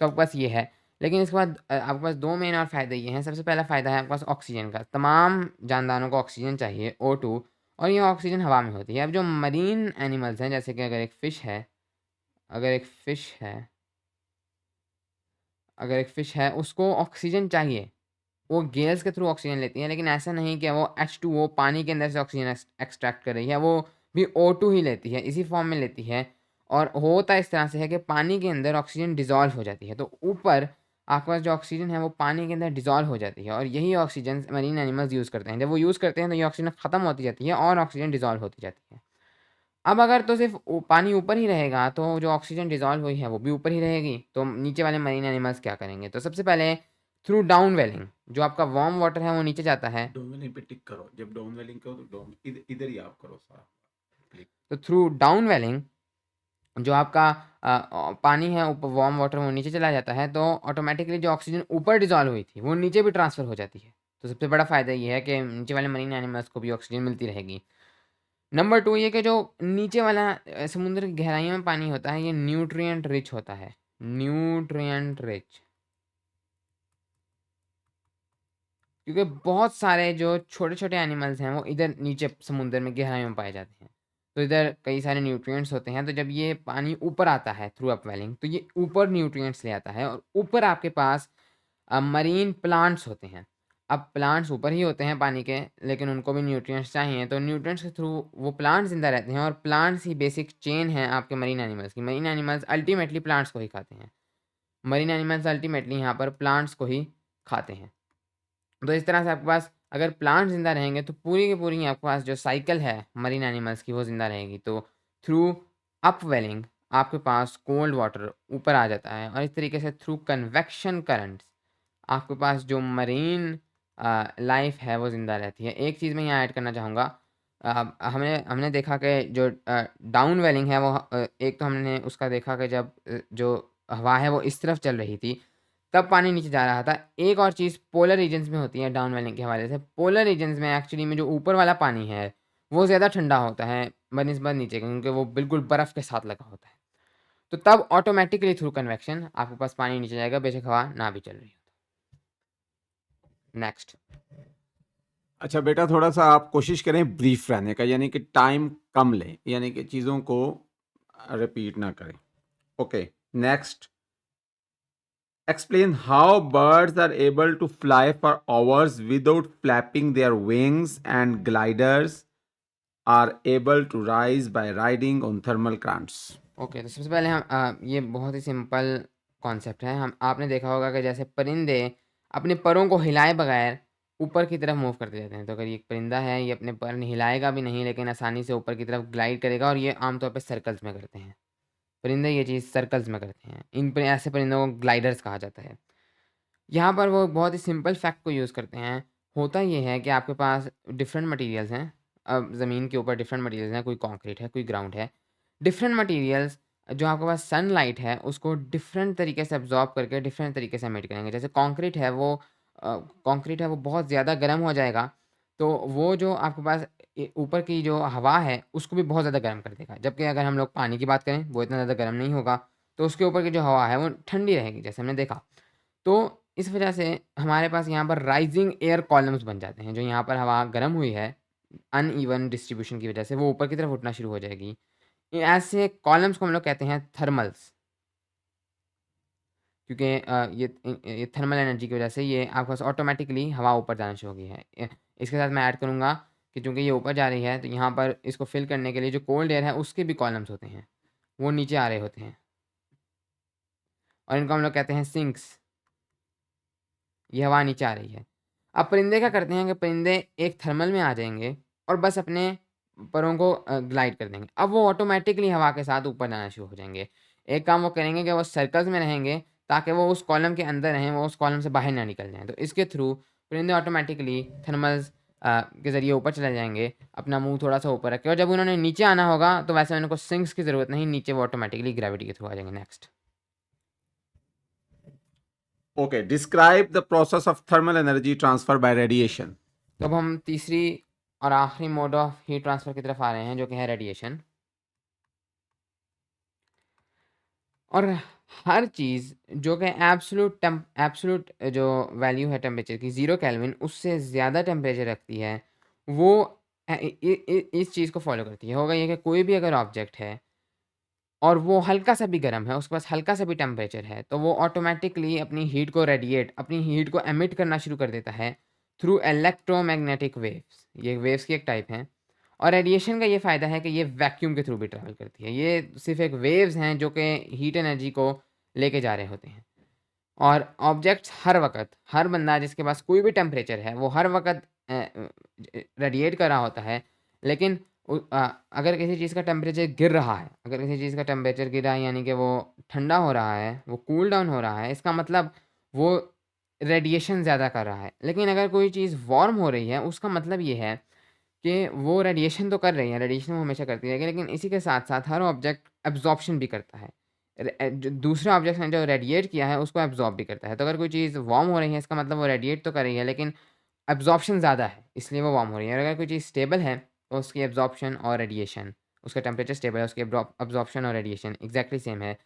Speaker 2: तो आपके पास ये है। लेकिन इसके बाद आपके पास 2 मेन और फ़ायदे ये हैं। सबसे पहला फ़ायदा है आपके पास ऑक्सीजन का। तमाम जानदारों को ऑक्सीजन चाहिए O2 और ये ऑक्सीजन हवा में होती है। अब जो मरीन एनिमल्स हैं जैसे कि अगर एक फ़िश है अगर एक फ़िश है उसको ऑक्सीजन चाहिए। वो गैस के थ्रू ऑक्सीजन लेती हैं, लेकिन ऐसा नहीं कि वो H2O पानी के अंदर से ऑक्सीजन एक्सट्रैक्ट कर रही है, वो भी O2 ही लेती है, इसी फॉर्म में लेती है और होता इस तरह से है कि पानी के अंदर ऑक्सीजन डिज़ॉल्व हो जाती है। तो ऊपर आपके पास जो ऑक्सीजन है वो पानी के अंदर डिज़ॉल्व हो जाती है और यही ऑक्सीजन मरीन एनिमल्स यूज़ करते हैं। जब वो यूज़ करते हैं तो ये ऑक्सीजन ख़त्म होती जाती है और ऑक्सीजन डिज़ॉल्व होती जाती है। अब अगर तो सिर्फ़ पानी ऊपर ही रहेगा तो जो ऑक्सीजन डिज़ॉल्व हुई है वो भी ऊपर ही रहेगी, तो नीचे वाले मरीन एनिमल्स क्या करेंगे? तो सबसे पहले थ्रू डाउन वेलिंग जो आपका वार्म वाटर है वो नीचे जाता है।
Speaker 1: डाउन वेलिंग पे टिक करो, जब डाउन वेलिंग करो तो डाउन इधर इधर ही आप करो सारा क्लिक।
Speaker 2: तो थ्रू डाउन वेलिंग जो आपका पानी है ऊपर वार्म वाटर वो नीचे चला जाता है, तो ऑटोमैटिकली जो ऑक्सीजन ऊपर डिज़ॉल्व हुई थी वो नीचे भी ट्रांसफ़र हो जाती है। तो सबसे बड़ा फ़ायदा ये है कि नीचे वाले मरीन एनिमल्स को भी ऑक्सीजन मिलती रहेगी। नंबर 2 ये कि जो नीचे वाला समुद्र की गहराइयों में पानी होता है ये न्यूट्रिएंट रिच होता है। Nutrient rich. क्योंकि बहुत सारे जो छोटे-छोटे एनिमल्स हैं वो इधर नीचे समुद्र में गहराइयों में पाए जाते हैं। तो इधर कई सारे न्यूट्रिएंट्स होते हैं, तो जब ये पानी ऊपर आता है थ्रू अपवेलिंग तो ये ऊपर न्यूट्रिएंट्स ले आता है और ऊपर आपके पास मरीन प्लांट्स होते हैं। अब प्लांट्स ऊपर ही होते हैं पानी के, लेकिन उनको भी न्यूट्रिएंट्स चाहिए, तो न्यूट्रिएंट्स के थ्रू वो प्लांट्स ज़िंदा रहते हैं और प्लांट्स ही बेसिक चेन है आपके मरीन एनिमल्स की। मरीन एनिमल्स अल्टीमेटली प्लांट्स को ही खाते हैं। मरीन एनिमल्स अल्टीमेटली यहाँ पर प्लांट्स को ही खाते हैं। तो इस तरह से आपके पास अगर प्लांट ज़िंदा रहेंगे तो पूरी की पूरी आपके पास जो साइकिल है मरीन एनिमल्स की वो ज़िंदा रहेगी। तो थ्रू अपवेलिंग आपके पास कोल्ड वाटर ऊपर आ जाता है और इस तरीके से थ्रू कन्वेक्शन करंट्स आपके पास जो मरीन लाइफ है वो ज़िंदा रहती है। एक चीज़ मैं यहाँ ऐड करना चाहूँगा। हमने हमने देखा कि जो डाउन वेलिंग है वो एक तो हमने उसका देखा कि जब जो हवा है वो इस तरफ चल रही थी, तब पानी नीचे जा रहा था। एक और चीज़ पोलर रीजन्स में होती है डाउन वेलिंग के हवाले से। पोलर रीजन्स में एक्चुअली में जो ऊपर वाला पानी है, वो ज़्यादा ठंडा होता है बनिस्बत नीचे के, क्योंकि वो बिल्कुल बर्फ़ के साथ लगा होता है। तो तब ऑटोमैटिकली थ्रू कन्वेक्शन आपके पास पानी नीचे जाएगा बेशक हवा ना भी चल रही हो। नेक्स्ट।
Speaker 1: अच्छा बेटा, थोड़ा-सा आप कोशिश करें ब्रीफ रहने का, यानी कि टाइम कम लें, यानी कि चीज़ों को रिपीट ना करें। Okay, next. Explain how birds are able to fly for hours without flapping their wings, and gliders are able to rise by riding on thermal currents.
Speaker 2: Okay, तो सबसे पहले हम ये बहुत ही सिंपल कॉन्सेप्ट है। हम आपने देखा होगा कि जैसे परिंदे अपने परों को हिलाए बगैर ऊपर की तरफ मूव करते रहते हैं। तो अगर ये एक परिंदा है, ये अपने पर हिलाएगा भी नहीं, लेकिन आसानी से ऊपर की तरफ ग्लाइड करेगा और ये आमतौर पे सर्कल्स में करते हैं। परिंदे ये चीज़ सर्कल्स में करते हैं। ऐसे परिंदों को ग्लाइडर्स कहा जाता है। यहाँ पर वो बहुत ही सिंपल फैक्ट को यूज़ करते हैं। होता ये है कि आपके पास डिफरेंट मटेरियल्स हैं। अब ज़मीन के ऊपर डिफरेंट मटेरियल्स हैं, कोई कंक्रीट है, कोई ग्राउंड है। डिफरेंट मटेरियल्स जो आपके पास सनलाइट है, उसको डिफरेंट तरीके से अब्ज़ॉर्ब करके डिफरेंट तरीके से एमिट करेंगे। जैसे कंक्रीट है वो बहुत ज़्यादा गर्म हो जाएगा, तो वो जो आपके पास ऊपर की जो हवा है उसको भी बहुत ज़्यादा गर्म कर देगा, जबकि अगर हम लोग पानी की बात करें वो इतना ज़्यादा गर्म नहीं होगा, तो उसके ऊपर की जो हवा है वो ठंडी रहेगी, जैसे हमने देखा। तो इस वजह से हमारे पास यहाँ पर राइजिंग एयर कॉलम्स बन जाते हैं, जो यहाँ पर हवा गर्म हुई है अनइवन डिस्ट्रीब्यूशन की वजह से, वो ऊपर की तरफ उठना शुरू हो जाएगी। ऐसे कॉलम्स को हम लोग कहते हैं थर्मल्स, क्योंकि ये थर्मल एनर्जी की वजह से ये आपके पास ऑटोमेटिकली हवा ऊपर जाना शुरू हो गई है। इसके साथ मैं ऐड करूँगा कि चूँकि ये ऊपर जा रही है, तो यहाँ पर इसको फिल करने के लिए जो कोल्ड एयर है उसके भी कॉलम्स होते हैं, वो नीचे आ रहे होते हैं, और इनको हम लोग कहते हैं सिंक्स। ये हवा नीचे आ रही है। अब परिंदे क्या करते हैं कि परिंदे एक थर्मल में आ जाएँगे और बस अपने परों को ग्लाइड कर देंगे। अब वो ऑटोमैटिकली हवा के साथ ऊपर जाना शुरू हो जाएँगे। एक काम वो करेंगे कि वो सर्कल्स में रहेंगे, ताकि वो उस कॉलम के अंदर रहें, वो उस कॉलम से बाहर ना निकल जाएँ। तो इसके थ्रू परिंदे ऑटोमैटिकली थर्मल्स के ज़रिए ऊपर चले जाएँगे, अपना मुँह थोड़ा-सा ऊपर रख के, और जब उन्होंने नीचे आना होगा तो वैसे उनको सिंक्स की ज़रूरत नहीं, नीचे वो ऑटोमैटिकली ग्रेविटी के थ्रू आ जाएँगे। Next.
Speaker 1: Okay, describe the process of thermal energy transfer by radiation.
Speaker 2: तो अब हम तीसरी और आखिरी मोड ऑफ हीट ट्रांसफ़र की तरफ आ रहे हैं, जो कि है रेडिएशन। और हर चीज़ जो कि एब्सोल्यूट जो वैल्यू है टेम्परेचर की 0 केल्विन, उससे ज़्यादा टेम्परेचर रखती है, वो इस चीज़ को फ़ॉलो करती है। होगा ये कि कोई भी अगर ऑब्जेक्ट है और वो हल्का-सा भी गर्म है, उसके पास हल्का-सा भी टेम्परेचर है, तो वो ऑटोमैटिकली अपनी हीट को एमिट करना शुरू कर देता है थ्रू इलेक्ट्रोमैग्नेटिक वेव्स। ये वेव्स की एक टाइप है। और रेडिएशन का ये फ़ायदा है कि ये वैक्यूम के थ्रू भी ट्रैवल करती है। ये सिर्फ़ एक वेव्स हैं जो कि हीट एनर्जी को लेके जा रहे होते हैं। और ऑब्जेक्ट्स हर वक़्त, हर बंदा जिसके पास कोई भी टेम्परेचर है, वो हर वक़्त रेडिएट कर रहा होता है। लेकिन अगर किसी चीज़ का टेम्परेचर गिर रहा है, अगर किसी चीज़ का टेम्परेचर गिरा है, यानी कि वो ठंडा हो रहा है, वो कूल डाउन हो रहा है, इसका मतलब वो रेडिएशन ज़्यादा कर रहा है। लेकिन अगर कोई चीज़ वार्म हो रही है, उसका मतलब ये है कि वो रेडिएशन तो कर रही है, रेडिएशन वो हमेशा करती रहेगी, लेकिन इसी के साथ-साथ हर ऑब्जेक्ट एब्ज़ॉर्प्शन भी करता है। जो दूसरे ऑब्जेक्ट्स ने जो रेडिएट किया है, उसको एब्ज़ॉर्ब भी करता है। तो अगर कोई चीज़ वार्म हो रही है, इसका मतलब वो रेडिएट तो कर रही है, लेकिन एब्ज़ॉर्प्शन ज़्यादा है, इसलिए वो वार्म हो रही है। और अगर कोई चीज़ स्टेबल है, तो उसकी एब्ज़ॉर्प्शन और रेडिएशन, उसका टेम्परेचर स्टेबल है, उसकी एब्ज़ॉर्प्शन और रेडिएशन एग्ज़ैक्टली सेम है।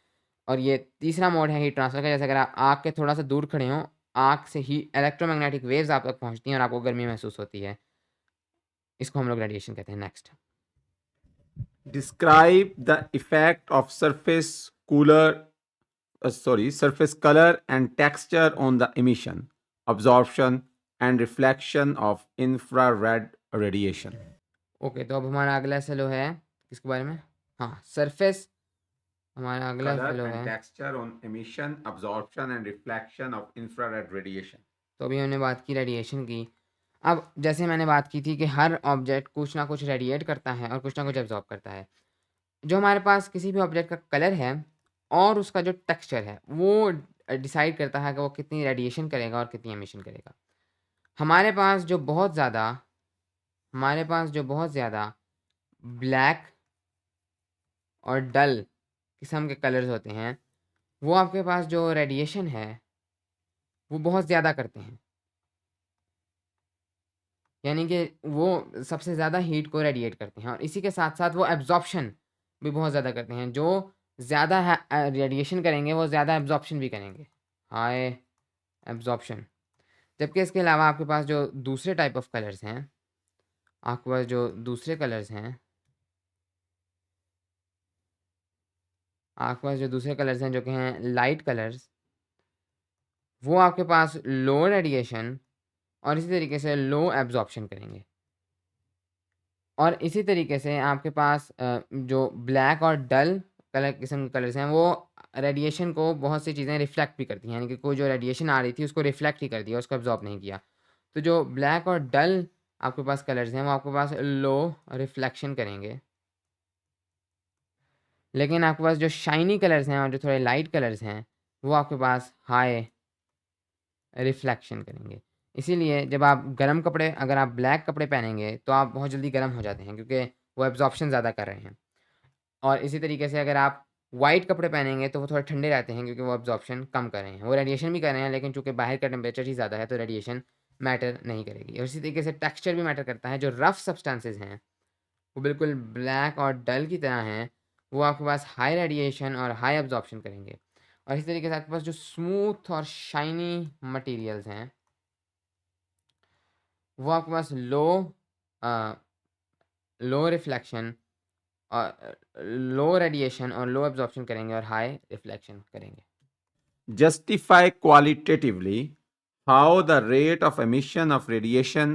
Speaker 2: और ये तीसरा मोड है हीट ट्रांसफ़र का, जैसे अगर आप आग के थोड़ा-सा दूर खड़े हों, आग से ही इलेक्ट्रोमैग्नेटिक वेव्स आप तक पहुँचती हैं और आपको गर्मी महसूस होती है। इसको हम लोग रेडिएशन कहते हैं। Next.
Speaker 1: Describe the effect of surface color and texture on the emission, absorption, and reflection of infrared radiation.
Speaker 2: Okay, तो अब हमारा अगला SLO है किसके बारे में? हाँ, सरफेस हमारा अगला
Speaker 1: Color
Speaker 2: SLO
Speaker 1: and
Speaker 2: है।
Speaker 1: texture on emission, absorption, and reflection of infrared radiation.
Speaker 2: तो अभी हमने बात की रेडिएशन की। अब जैसे मैंने बात की थी कि हर ऑब्जेक्ट कुछ ना कुछ रेडिएट करता है और कुछ ना कुछ एब्ज़ॉर्ब करता है। जो हमारे पास किसी भी ऑब्जेक्ट का कलर है और उसका जो टेक्सचर है, वो डिसाइड करता है कि वो कितनी रेडिएशन करेगा और कितनी एमिशन करेगा। हमारे पास जो बहुत ज़्यादा हमारे पास जो बहुत ज़्यादा ब्लैक और डल किस्म के कलर्स होते हैं, वो आपके पास जो रेडिएशन है, वो बहुत ज़्यादा करते हैं। यानी कि वो सबसे ज़्यादा हीट को रेडिएट करते हैं, और इसी के साथ-साथ वो एब्ज़ॉर्प्शन भी बहुत ज़्यादा करते हैं। जो ज़्यादा रेडिएशन करेंगे, वो ज़्यादा एब्ज़ॉर्प्शन भी करेंगे, हाई एब्ज़ॉर्प्शन। जबकि इसके अलावा आपके पास जो दूसरे टाइप ऑफ कलर्स हैं, आपके पास जो दूसरे कलर्स हैं आपके पास जो दूसरे कलर्स हैं, जो कि हैं लाइट कलर्स, वो आपके पास लो रेडिएशन और इसी तरीके से लो एब्ज़ॉर्प्शन करेंगे। और इसी तरीके से आपके पास जो ब्लैक और डल कलर किस्म के कलर्स हैं, वो रेडिएशन को बहुत सी चीज़ें रिफ्लेक्ट भी करती हैं, यानी कि कोई जो रेडिएशन आ रही थी उसको रिफ्लेक्ट ही कर दिया, उसको एब्ज़ॉर्ब नहीं किया। तो जो ब्लैक और डल आपके पास कलर्स हैं, वो आपके पास लो रिफ्लेक्शन करेंगे। लेकिन आपके पास जो शाइनी कलर्स हैं और जो थोड़े लाइट कलर्स हैं, वो आपके पास हाई रिफ्लेक्शन करेंगे। इसीलिए जब आप गर्म कपड़े अगर आप ब्लैक कपड़े पहनेंगे, तो आप बहुत जल्दी गर्म हो जाते हैं, क्योंकि वो एब्ज़ॉर्प्शन ज़्यादा कर रहे हैं। और इसी तरीके से अगर आप वाइट कपड़े पहनेंगे, तो वो थोड़े ठंडे रहते हैं, क्योंकि वो एब्ज़ॉर्प्शन कम कर रहे हैं। वो रेडिएशन भी कर रहे हैं, लेकिन चूँकि बाहर का टेम्परेचर ही ज़्यादा है, तो रेडिएशन मैटर नहीं करेगी। और इसी तरीके से टेक्सचर भी मैटर करता है। जो रफ़ सब्सटेंसेस हैं वो बिल्कुल ब्लैक और डल की तरह हैं, वो आपके पास हाई रेडिएशन और हाई एब्जॉर्प्शन करेंगे। और इसी तरीके से आपके पास जो स्मूथ और शाइनी मटेरियल्स हैं वो आपके पास लो रिफ्लेक्शन और लो रेडिएशन और लो एब्जॉर्प्शन करेंगे और हाई रिफ्लेक्शन करेंगे।
Speaker 1: Justify qualitatively how the rate of emission of radiation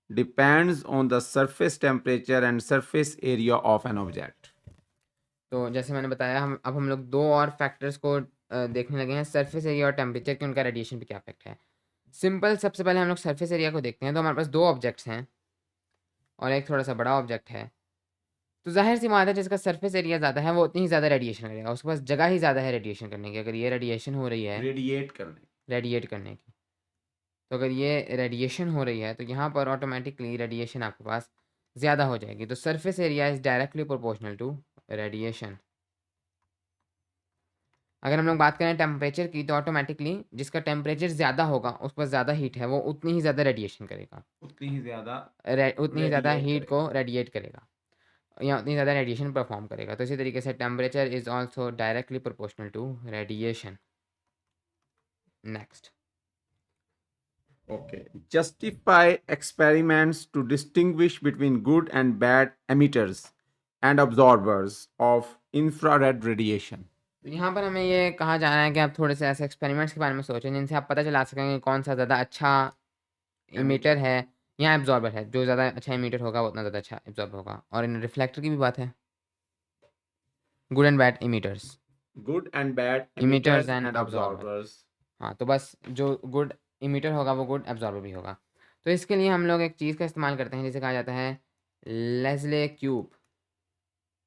Speaker 1: depends on the surface temperature and surface area of an object.
Speaker 2: तो जैसे मैंने बताया हम लोग 2 और फैक्टर्स को देखने लगे हैं, सरफेस एरिया और टेम्परेचर कि उनका रेडिएशन पे क्या इफ़ेक्ट है। सिंपल सबसे पहले हम लोग सरफेस एरिया को देखते हैं। तो हमारे पास 2 ऑब्जेक्ट्स हैं और एक थोड़ा-सा बड़ा ऑब्जेक्ट है। तो ज़ाहिर-सी बात है जिसका सरफेस एरिया ज़्यादा है वो उतनी ही ज़्यादा रेडिएशन करेगा, उसके पास जगह ही ज़्यादा है रेडिएशन करने की। अगर ये रेडिएशन हो रही है
Speaker 1: Radiate करने.
Speaker 2: रेडिएट करने की, तो अगर ये रेडिएशन हो रही है तो यहाँ पर ऑटोमेटिकली रेडिएशन आपके पास ज़्यादा हो जाएगी। तो surface area is directly proportional to radiation. अगर हम लोग बात करें टेम्परेचर की तो ऑटोमेटिकली जिसका टेम्परेचर ज़्यादा होगा उसके पास ज़्यादा हीट है, वो उतनी ही ज़्यादा रेडिएशन करेगा।
Speaker 1: उतनी ही ज़्यादा
Speaker 2: उतनी ही ज़्यादा
Speaker 1: radiate
Speaker 2: हीट
Speaker 1: करेगा.
Speaker 2: को रेडिएट करेगा या उतनी ज़्यादा रेडिएशन परफॉर्म करेगा। तो इसी तरीके से temperature is also directly proportional to radiation. Next.
Speaker 1: Okay. Justify experiments to distinguish between good and bad emitters and absorbers of infrared radiation.
Speaker 2: तो यहाँ पर हमें ये कहा जा रहा है कि आप थोड़े से ऐसे एक्सपेरिमेंट्स के बारे में सोचें जिनसे आप पता चला सकेंगे कौन सा ज़्यादा अच्छा इमिटर है या एब्जॉर्बर है। जो ज़्यादा अच्छा इमिटर होगा वो उतना ज़्यादा अच्छा एब्जॉर्ब होगा। और इन रिफ्लेक्टर की भी बात है, good and bad emitters.
Speaker 1: Good and bad
Speaker 2: Emitters
Speaker 1: emitters
Speaker 2: and
Speaker 1: and
Speaker 2: absorber.
Speaker 1: absorbers.
Speaker 2: हाँ, तो बस जो गुड इमिटर होगा वो गुड एब्जॉर्बर भी होगा। तो इसके लिए हम लोग एक चीज़ का इस्तेमाल करते हैं जिसे कहा जाता है लेज़ले क्यूब।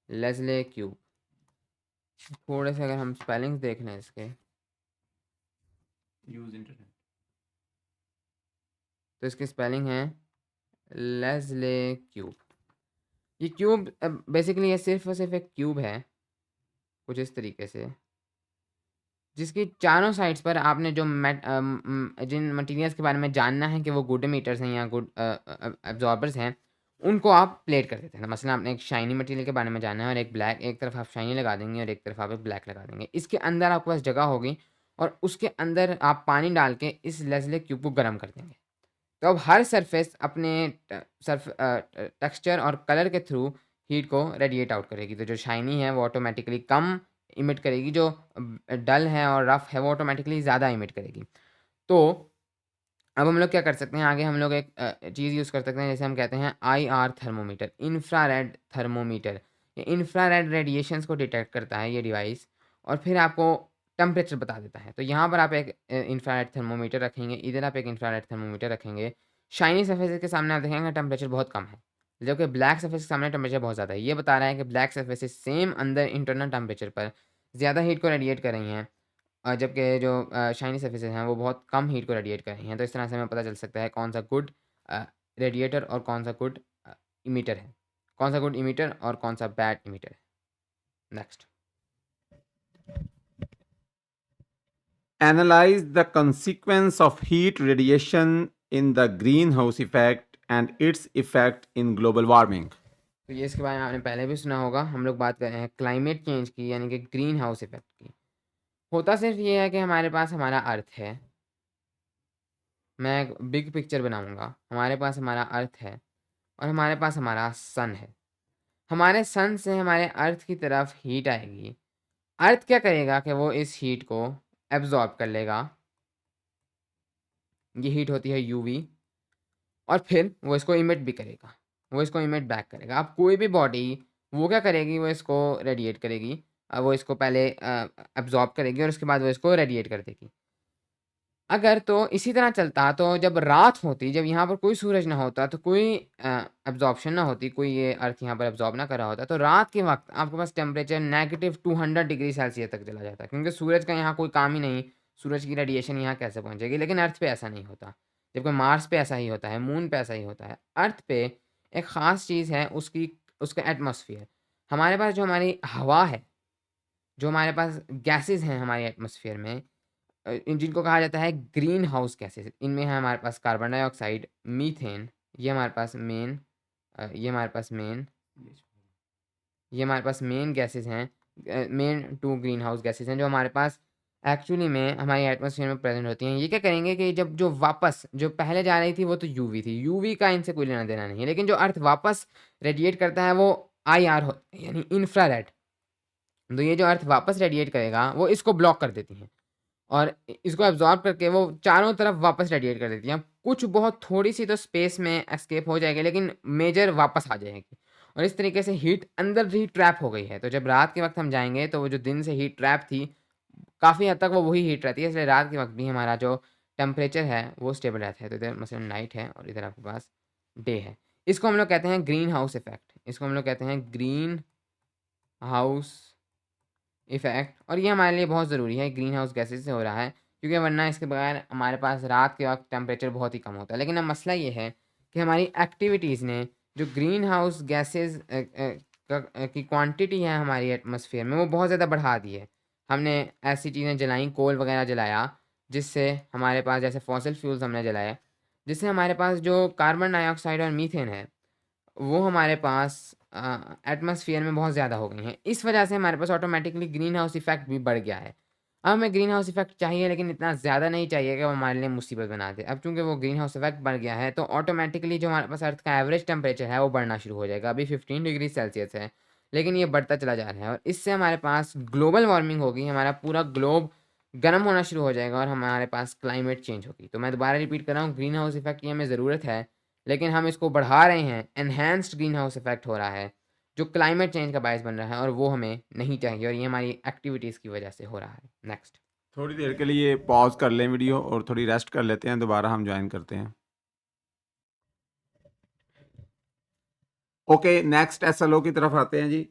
Speaker 2: लेज़ले क्यूब। थोड़े से अगर हम स्पेलिंग्स देख लें इसके,
Speaker 1: Use internet.
Speaker 2: तो इसकी स्पेलिंग है लेज़ले क्यूब। ये क्यूब बेसिकली ये सिर्फ़ और सिर्फ़ एक क्यूब है, कुछ इस तरीके से, जिसकी चारों साइड्स पर आपने जो जिन मटेरियल्स के बारे में जानना है कि वो गुड इमिटर्स हैं या गुड एब्जॉर्बर्स हैं, उनको आप प्लेट कर देते हैं। मसलन आपने एक शाइनी मटेरियल के बारे में जानना है और एक ब्लैक, एक तरफ आप शाइनी लगा देंगे और एक तरफ आप एक ब्लैक लगा देंगे। इसके अंदर आपके पास जगह होगी और उसके अंदर आप पानी डाल के इस लेज़ले क्यूब को गर्म कर देंगे। तो अब हर सरफेस अपने टेक्सचर और कलर के थ्रू हीट को रेडिएट आउट करेगी। तो जो शाइनी है वो ऑटोमेटिकली कम इमिट करेगी, जो डल है और रफ है वो ऑटोमेटिकली ज़्यादा इमिट करेगी। तो अब हम लोग क्या कर सकते हैं, आगे हम लोग एक चीज़ यूज़ कर सकते हैं जैसे हम कहते हैं IR थर्मोमीटर, इंफ्रारेड थर्मोमीटर। ये इंफ्रारेड रेडिएशंस को डिटेक्ट करता है ये डिवाइस और फिर आपको टेम्परेचर बता देता है। तो यहाँ पर आप एक इंफ्रारेड थर्मोमीटर रखेंगे, इधर आप एक इंफ्रारेड थर्मोमीटर रखेंगे। शाइनी सरफेसेस के सामने आप देखेंगे टेम्परेचर बहुत कम है, जबकि ब्लैक सरफेस के सामने टेम्परेचर बहुत ज़्यादा है। ये बता रहा है कि ब्लैक सरफेसेस सेम अंदर इंटरनल टेम्परेचर पर ज़्यादा हीट को रेडिएट कर रही हैं जबकि जो शाइनी सरफेसेस हैं वो बहुत कम हीट को रेडिएट कर रही हैं। तो इस तरह से हमें पता चल सकता है कौन सा गुड रेडिएटर और कौन सा गुड इमिटर है, कौन सा गुड इमिटर और कौन सा बैड इमिटर है। Next.
Speaker 1: Analyze the consequence of heat radiation in the greenhouse effect and its effect in global warming.
Speaker 2: तो ये इसके बारे में आपने पहले भी सुना होगा। हम लोग बात कर रहे हैं क्लाइमेट चेंज की यानी कि ग्रीन हाउस इफेक्ट की। होता सिर्फ ये है कि हमारे पास हमारा अर्थ है। मैं एक बिग पिक्चर बनाऊंगा। हमारे पास हमारा अर्थ है और हमारे पास हमारा सन है। हमारे सन से हमारे अर्थ की तरफ हीट आएगी। अर्थ क्या करेगा कि वो इस हीट को एब्जॉर्ब कर लेगा। ये हीट होती है यूवी और फिर वो इसको इमिट भी करेगा, वो इसको इमिट बैक करेगा। अब कोई भी बॉडी वो क्या करेगी, वो इसको रेडिएट करेगी। वो इसको पहले एब्जॉर्ब करेगी और उसके बाद वो इसको रेडिएट कर देगी। अगर तो इसी तरह चलता तो जब रात होती, जब यहाँ पर कोई सूरज ना होता तो कोई एब्जॉर्प्शन ना होती, कोई ये अर्थ यहाँ पर एब्जॉर्ब ना कर रहा होता, तो रात के वक्त आपके पास टेम्परेचर -200 डिग्री सेल्सियस तक चला जाता, क्योंकि सूरज का यहाँ कोई काम ही नहीं। सूरज की रेडिएशन यहाँ कैसे पहुँचेगी? लेकिन अर्थ पे ऐसा नहीं होता, जबकि मार्स पे ऐसा ही होता है, मून पे ऐसा ही होता है। अर्थ पे एक ख़ास चीज़ है उसका एटमॉस्फेयर। हमारे पास जो हमारी हवा है, जो हमारे पास गैसेस हैं हमारे एटमॉस्फेयर में, जिनको कहा जाता है ग्रीन हाउस गैसेस। इनमें है हमारे पास कार्बन डाइऑक्साइड, मीथेन, ये हमारे पास मेन ये हमारे पास मेन गैसेस हैं, मेन 2 ग्रीन हाउस गैसेस हैं जो हमारे पास एक्चुअली में हमारी एटमॉस्फेयर में प्रेजेंट होती हैं। ये क्या करेंगे कि जब जो पहले जा रही थी वो तो यूवी थी, यूवी का इनसे कोई लेना देना नहीं है, लेकिन जो अर्थ वापस रेडिएट करता है वो IR होता है, यानी इंफ्रारेड। तो ये जो अर्थ वापस रेडिएट करेगा वो इसको ब्लॉक कर देती हैं और इसको एब्जॉर्ब करके वो चारों तरफ वापस रेडिएट कर देती हैं। कुछ बहुत थोड़ी सी तो स्पेस में एस्केप हो जाएगी, लेकिन मेजर वापस आ जाएगी और इस तरीके से हीट अंदर ही ट्रैप हो गई है। तो जब रात के वक्त हम जाएंगे तो वो जो दिन से हीट ट्रैप थी, काफ़ी हद तक वो वही हीट रहती है, इसलिए रात के वक्त भी हमारा जो टेम्परेचर है वो स्टेबल रहता है। तो इधर मसलन नाइट है और इधर आपके पास डे है। इसको हम लोग कहते हैं ग्रीन हाउस इफेक्ट, इसको हम लोग कहते हैं ग्रीन हाउस इफ़ेक्ट। और ये हमारे लिए बहुत ज़रूरी है, ग्रीन हाउस गैसेज़ से हो रहा है, क्योंकि वरना इसके बगैर हमारे पास रात के वक्त टेम्परेचर बहुत ही कम होता है। लेकिन अब मसला ये है कि हमारी एक्टिविटीज़ ने जो ग्रीन हाउस गैसेज़ की क्वांटिटी है हमारी एटमॉस्फेयर में वो बहुत ज़्यादा बढ़ा दी है। हमने ऐसी चीज़ें जलाई, कोल वगैरह जलाया, जिससे हमारे पास जैसे फॉसिल फ्यूल्स हमने जलाए, जिससे हमारे पास जो कार्बन डाइऑक्साइड और मीथेन है वो हमारे पास एटमॉस्फेयर में बहुत ज़्यादा हो गई हैं। इस वजह से हमारे पास ऑटोमेटिकली ग्रीन हाउस इफ़ेक्ट भी बढ़ गया है। अब हमें ग्रीन हाउस इफ़ेक्ट चाहिए, लेकिन इतना ज़्यादा नहीं चाहिए कि वो हमारे लिए मुसीबत बना दे। अब चूँकि वो ग्रीन हाउस इफ़ेक्ट बढ़ गया है तो ऑटोमेटिकली जो हमारे पास अर्थ का एवरेज टेम्परेचर है वो बढ़ना शुरू हो जाएगा। अभी 15 डिग्री सेल्सियस है, लेकिन ये बढ़ता चला जा रहा है और इससे हमारे पास ग्लोबल वार्मिंग होगी, हमारा पूरा ग्लोब गर्म होना शुरू हो जाएगा और हमारे पास क्लाइमेट चेंज होगी। तो मैं दोबारा रिपीट कर रहा हूँ, ग्रीन हाउस इफ़ेक्ट की हमें ज़रूरत है, लेकिन हम इसको बढ़ा रहे हैं, एनहांस्ड ग्रीन हाउस इफेक्ट हो रहा है, जो क्लाइमेट चेंज का बायस बन रहा है और वो हमें नहीं चाहिए और ये हमारी एक्टिविटीज़ की वजह से हो रहा है। नेक्स्ट।
Speaker 1: थोड़ी देर के लिए पॉज कर लें वीडियो और थोड़ी रेस्ट कर लेते हैं, दोबारा हम ज्वाइन करते हैं। ओके, नेक्स्ट SLO की तरफ आते हैं जी।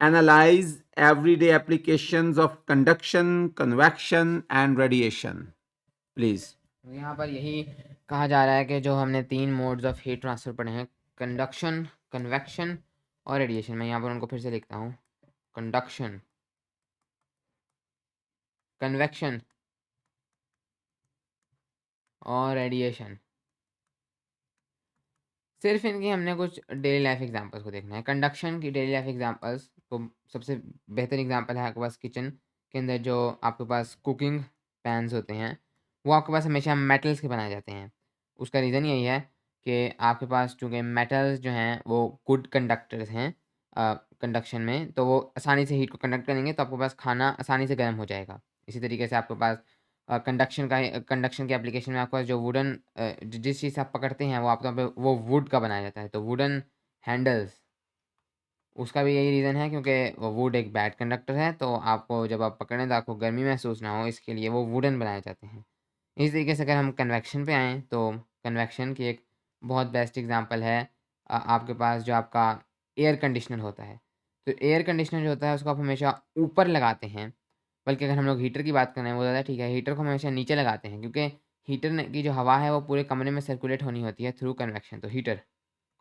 Speaker 1: Analyse everyday applications of conduction, convection and radiation, please.
Speaker 2: तो यहाँ पर यही कहा जा रहा है कि जो हमने 3 मोड्स ऑफ हीट ट्रांसफ़र पढ़े हैं, कंडक्शन, कन्वेक्शन और रेडिएशन। मैं यहाँ पर उनको फिर से लिखता हूँ, कंडक्शन, कन्वेक्शन और रेडिएशन। सिर्फ इनकी हमने कुछ डेली लाइफ एग्जांपल्स को देखना है। कंडक्शन की डेली लाइफ एग्जांपल्स तो सबसे बेहतर एग्जांपल है आपके पास किचन के अंदर जो आपके पास कुकिंग पैन्स होते हैं, वो आपके पास हमेशा मेटल्स के बनाए जाते हैं। उसका रीज़न यही है कि आपके पास चूँकि मेटल्स जो हैं वो गुड कंडक्टर्स हैं कंडक्शन में, तो वो आसानी से हीट को कंडक्ट करेंगे, तो आपके पास खाना आसानी से गर्म हो जाएगा। इसी तरीके से आपके पास कंडक्शन के एप्लीकेशन में आपके पास जो वुडन जिस चीज़ से आप पकड़ते हैं वो आमतौर पे वो वुड का बनाया जाता है, तो वुडन हैंडल्स, उसका भी यही रीज़न है क्योंकि वो वुड एक बैड कंडक्टर है, तो आपको जब आप पकड़ें तो आपको गर्मी महसूस ना हो, इसके लिए वो वुडन बनाए जाते हैं। इसी तरीके से अगर हम कन्वेक्शन पे आएँ तो कन्वेक्शन की एक बहुत बेस्ट एग्जांपल है आपके पास जो आपका एयर कंडीशनर होता है। तो एयर कंडीशनर जो होता है उसको आप हमेशा ऊपर लगाते हैं, बल्कि अगर हम लोग हीटर की बात करें वो ज़्यादा ठीक है, हीटर को हम हमेशा नीचे लगाते हैं क्योंकि हीटर ने की जो हवा है वो पूरे कमरे में सर्कुलेट होनी होती है थ्रू कन्वेक्शन। तो हीटर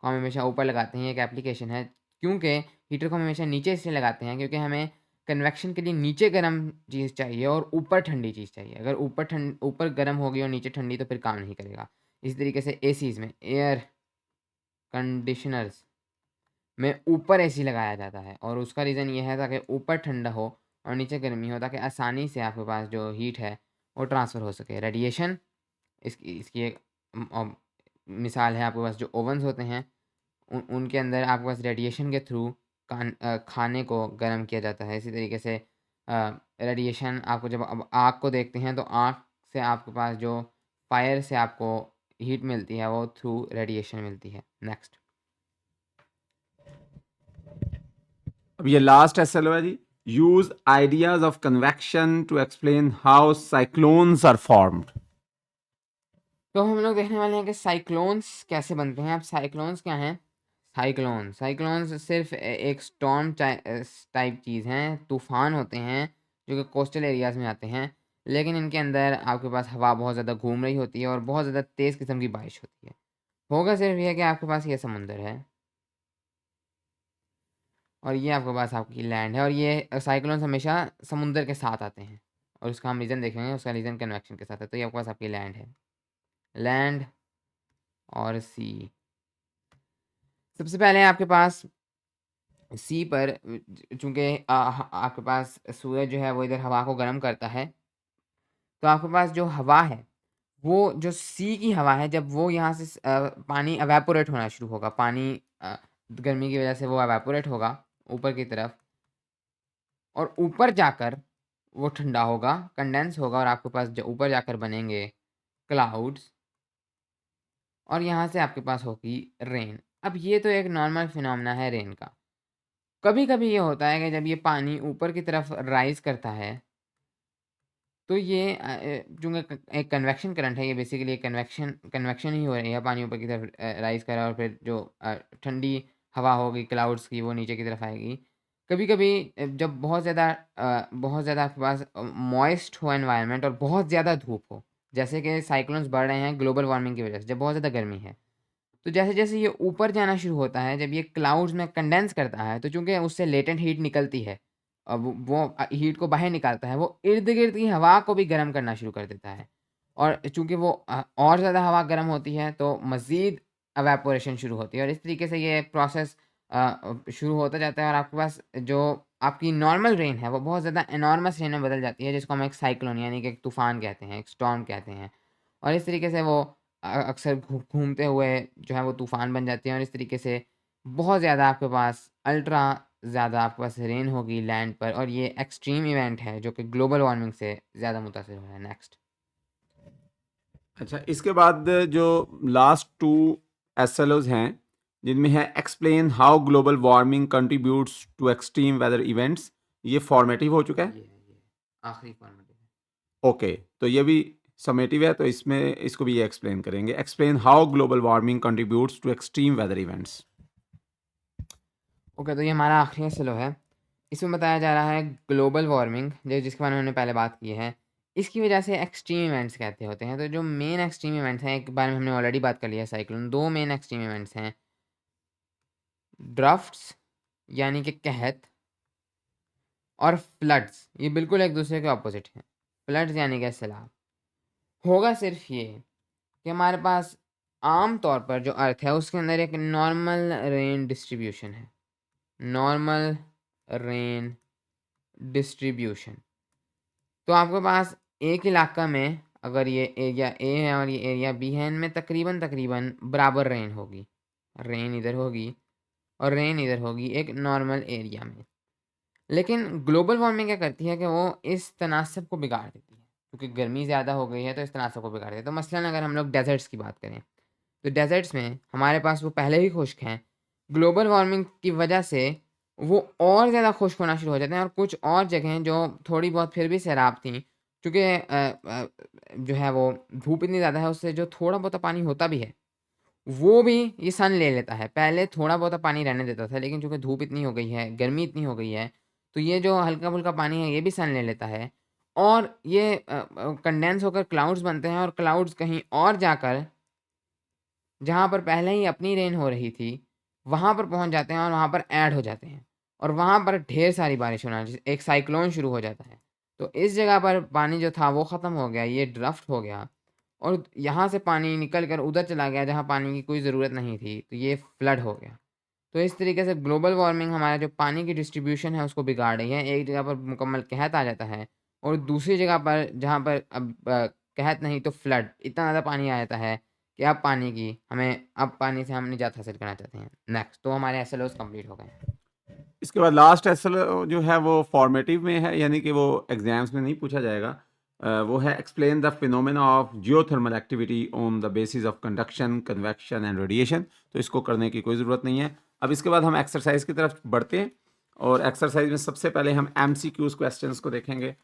Speaker 2: को हम हमेशा ऊपर लगाते हैं, ये एक एप्लीकेशन है। क्योंकि हीटर को हम हमेशा नीचे इसलिए लगाते हैं क्योंकि हमें कन्वेक्शन के लिए नीचे गर्म चीज़ चाहिए और ऊपर ठंडी चीज़ चाहिए। अगर ऊपर गर्म होगी और नीचे ठंडी तो फिर काम नहीं करेगा। इसी तरीके से एसीज़ में, एयर कंडीशनर्स में ऊपर एसी लगाया जाता है और उसका रीज़न ये है ताकि ऊपर ठंडा हो और नीचे गर्मी हो, ताकि आसानी से आपके पास जो हीट है वो ट्रांसफ़र हो सके। रेडिएशन इसकी इसकी एक मिसाल है, आपके पास जो ओवन्स होते हैं उनके अंदर आपके पास रेडिएशन के थ्रू खाने को गर्म किया जाता है। इसी तरीके से रेडिएशन आपको जब अब आग को देखते हैं तो आग से आपके पास जो फायर से आपको हीट मिलती है वो थ्रू रेडिएशन मिलती है। नेक्स्ट।
Speaker 1: अब ये लास्ट SLO है जी। Use ideas of convection to explain how cyclones are formed.
Speaker 2: तो हम लोग देखने वाले हैं कि साइक्लोन्स कैसे बनते हैं। अब साइक्लोन्स क्या हैं? साइक्लोन्स सिर्फ एक स्टॉर्म टाइप चीज़ हैं, तूफ़ान होते हैं जो कि कोस्टल एरियाज़ में आते हैं, लेकिन इनके अंदर आपके पास हवा बहुत ज़्यादा घूम रही होती है और बहुत ज़्यादा तेज़ किस्म की बारिश होती है। होगा सिर्फ ये कि आपके पास ये समुंदर है और ये आपके पास आपकी लैंड है और ये साइक्लोन्स हमेशा समुंदर के साथ आते हैं और उसका हम रीज़न देखेंगे, उसका रीज़न कन्वेक्शन के साथ है। तो ये आपके पास आपकी लैंड है, लैंड और सी। सबसे पहले आपके पास सी पर चूँकि आपके पास सूरज जो है वो इधर हवा को गर्म करता है, तो आपके पास जो हवा है, वो जो सी की हवा है, जब वो यहाँ से पानी एवापोरेट होना शुरू होगा, पानी गर्मी की वजह से वो एवापोरेट होगा ऊपर की तरफ, और ऊपर जाकर वो ठंडा होगा, कंडेंस होगा, और आपके पास जो ऊपर जाकर बनेंगे क्लाउड्स, और यहाँ से आपके पास होगी रेन। अब ये तो एक नॉर्मल फिनोमेना है रेन का। कभी-कभी ये होता है कि जब ये पानी ऊपर की तरफ राइज़ करता है, तो ये चूँकि एक कन्वेक्शन करंट है, ये बेसिकली एक कन्वेक्शन कन्वेक्शन ही हो रही है, पानी ऊपर की तरफ राइज़ कर रहा है, और फिर जो ठंडी हवा होगी क्लाउड्स की, वो नीचे की तरफ आएगी। कभी-कभी जब बहुत ज़्यादा आपके पास मॉइस्ट हो एनवायरनमेंट और बहुत ज़्यादा धूप हो, जैसे कि साइक्लोन्स बढ़ रहे हैं ग्लोबल वार्मिंग की वजह से, जब बहुत ज़्यादा गर्मी है, तो जैसे-जैसे ये ऊपर जाना शुरू होता है, जब ये क्लाउड्स में कंडेंस करता है, तो चूँकि उससे लेटेंट हीट निकलती है, अब वो हीट को बाहर निकालता है, वो इर्द-गिर्द की हवा को भी गर्म करना शुरू कर देता है। और चूँकि वो और ज़्यादा हवा गर्म होती है, तो मज़ीद एवापोरेशन शुरू होती है, और इस तरीके से ये प्रोसेस शुरू होता जाता है, और आपके पास जो आपकी नॉर्मल रेन है, वो बहुत ज़्यादा एनॉर्मस रेन में बदल जाती है, जिसको हम एक साइक्लोन यानी कि एक तूफ़ान कहते हैं, एक स्टॉर्म कहते हैं। और इस तरीके से वो अक्सर घूमते हुए जो है वो तूफ़ान बन जाते हैं, और इस तरीके से बहुत ज़्यादा आपके पास अल्ट्रा ज़्यादा आपके पास रेन होगी लैंड पर, और ये एक्सट्रीम इवेंट है जो कि ग्लोबल वार्मिंग से ज़्यादा मुतासिर हो रहा है। नेक्स्ट।
Speaker 1: अच्छा, इसके बाद जो लास्ट 2 एसएलओज़ हैं, जिनमें है explain how global warming contributes to extreme weather events, ये फॉर्मेटिव हो चुका है।
Speaker 2: ये आखिरी फॉर्मेटिव है।
Speaker 1: ओके, तो ये भी समेटिव है, तो इसमें इसको भी ये एक्सप्लेन करेंगे। Explain how global warming contributes to extreme weather events.
Speaker 2: Okay, तो ये हमारा आखिरी एसएलओ है। इसमें बताया जा रहा है ग्लोबल वार्मिंग, जो जिसके बारे में हमने पहले बात की है, इसकी वजह से एक्सट्रीम इवेंट्स कहते होते हैं। तो जो मेन एक्सट्रीम इवेंट्स हैं, एक बारे में हमने ऑलरेडी बात कर लिया, साइक्लोन। 2 मेन एक्सट्रीम इवेंट्स हैं, ड्राफ्ट्स यानी कि कहत, और फ्लड्स। ये बिल्कुल एक दूसरे के ऑपोजिट हैं। फ्लड्स यानी कि सैलाब। होगा सिर्फ ये कि हमारे पास आम तौर पर जो अर्थ है उसके अंदर एक नॉर्मल रेन डिस्ट्रीब्यूशन है, नॉर्मल रेन डिस्ट्रीब्यूशन। तो आपके पास एक इलाका में अगर ये एरिया ए है और ये एरिया बी है, इनमें तकरीबन तकरीबन बराबर रेन होगी। रेन इधर होगी और रेन इधर होगी एक नॉर्मल एरिया में। लेकिन ग्लोबल वार्मिंग क्या करती है कि वो इस तनासब को बिगाड़ देती है, क्योंकि गर्मी ज़्यादा हो गई है तो इस तनासब को बिगाड़ देती है। तो मसलन अगर हम लोग डेजर्ट्स की बात करें, तो डेजर्ट्स में हमारे पास वो पहले ही खुश्क हैं, ग्लोबल वार्मिंग की वजह से वो और ज़्यादा खुश्क होना शुरू हो जाते हैं, और कुछ और जगहें जो थोड़ी बहुत फिर भी सैराब थी, क्योंकि जो है वो धूप इतनी ज़्यादा है, उससे जो थोड़ा बहुत पानी होता भी है वो भी ये सन ले लेता है। पहले थोड़ा बहुत पानी रहने देता था, लेकिन चूँकि धूप इतनी हो गई है, गर्मी इतनी हो गई है, तो ये जो हल्का-फुल्का पानी है, ये भी सन ले लेता है, और ये कंडेंस होकर क्लाउड्स बनते हैं, और क्लाउड्स कहीं और जाकर, जहाँ पर पहले ही अपनी रेन हो रही थी, वहाँ पर पहुँच जाते हैं और वहाँ पर ऐड हो जाते हैं, और वहाँ पर ढेर सारी बारिश होना, जैसे एक साइक्लोन शुरू हो जाता है। तो इस जगह पर पानी जो था वो ख़त्म हो गया, ये ड्राफ्ट हो गया, और यहाँ से पानी निकल कर उधर चला गया जहाँ पानी की कोई ज़रूरत नहीं थी, तो ये फ्लड हो गया। तो इस तरीके से ग्लोबल वार्मिंग हमारा जो पानी की डिस्ट्रीब्यूशन है उसको बिगाड़ रही है। एक जगह पर मुकम्मल कहत आ जाता है, और दूसरी जगह पर जहाँ पर अब कहत नहीं तो फ्लड, इतना ज़्यादा पानी आ जाता है कि अब पानी से हम निजात हासिल करना चाहते हैं। नेक्स्ट, तो हमारे एसएलओज़ कंप्लीट हो गए।
Speaker 1: इसके बाद लास्ट एसएलओ जो है वो फॉर्मेटिव में है, यानी कि वो एग्जाम्स में नहीं पूछा जाएगा। वो है explain the phenomena of geothermal activity on the basis of conduction, convection and radiation. तो इसको करने की कोई ज़रूरत नहीं है। अब इसके बाद हम एक्सरसाइज की तरफ बढ़ते हैं, और एक्सरसाइज में सबसे पहले हम एमसीक्यूज क्वेश्चंस को देखेंगे,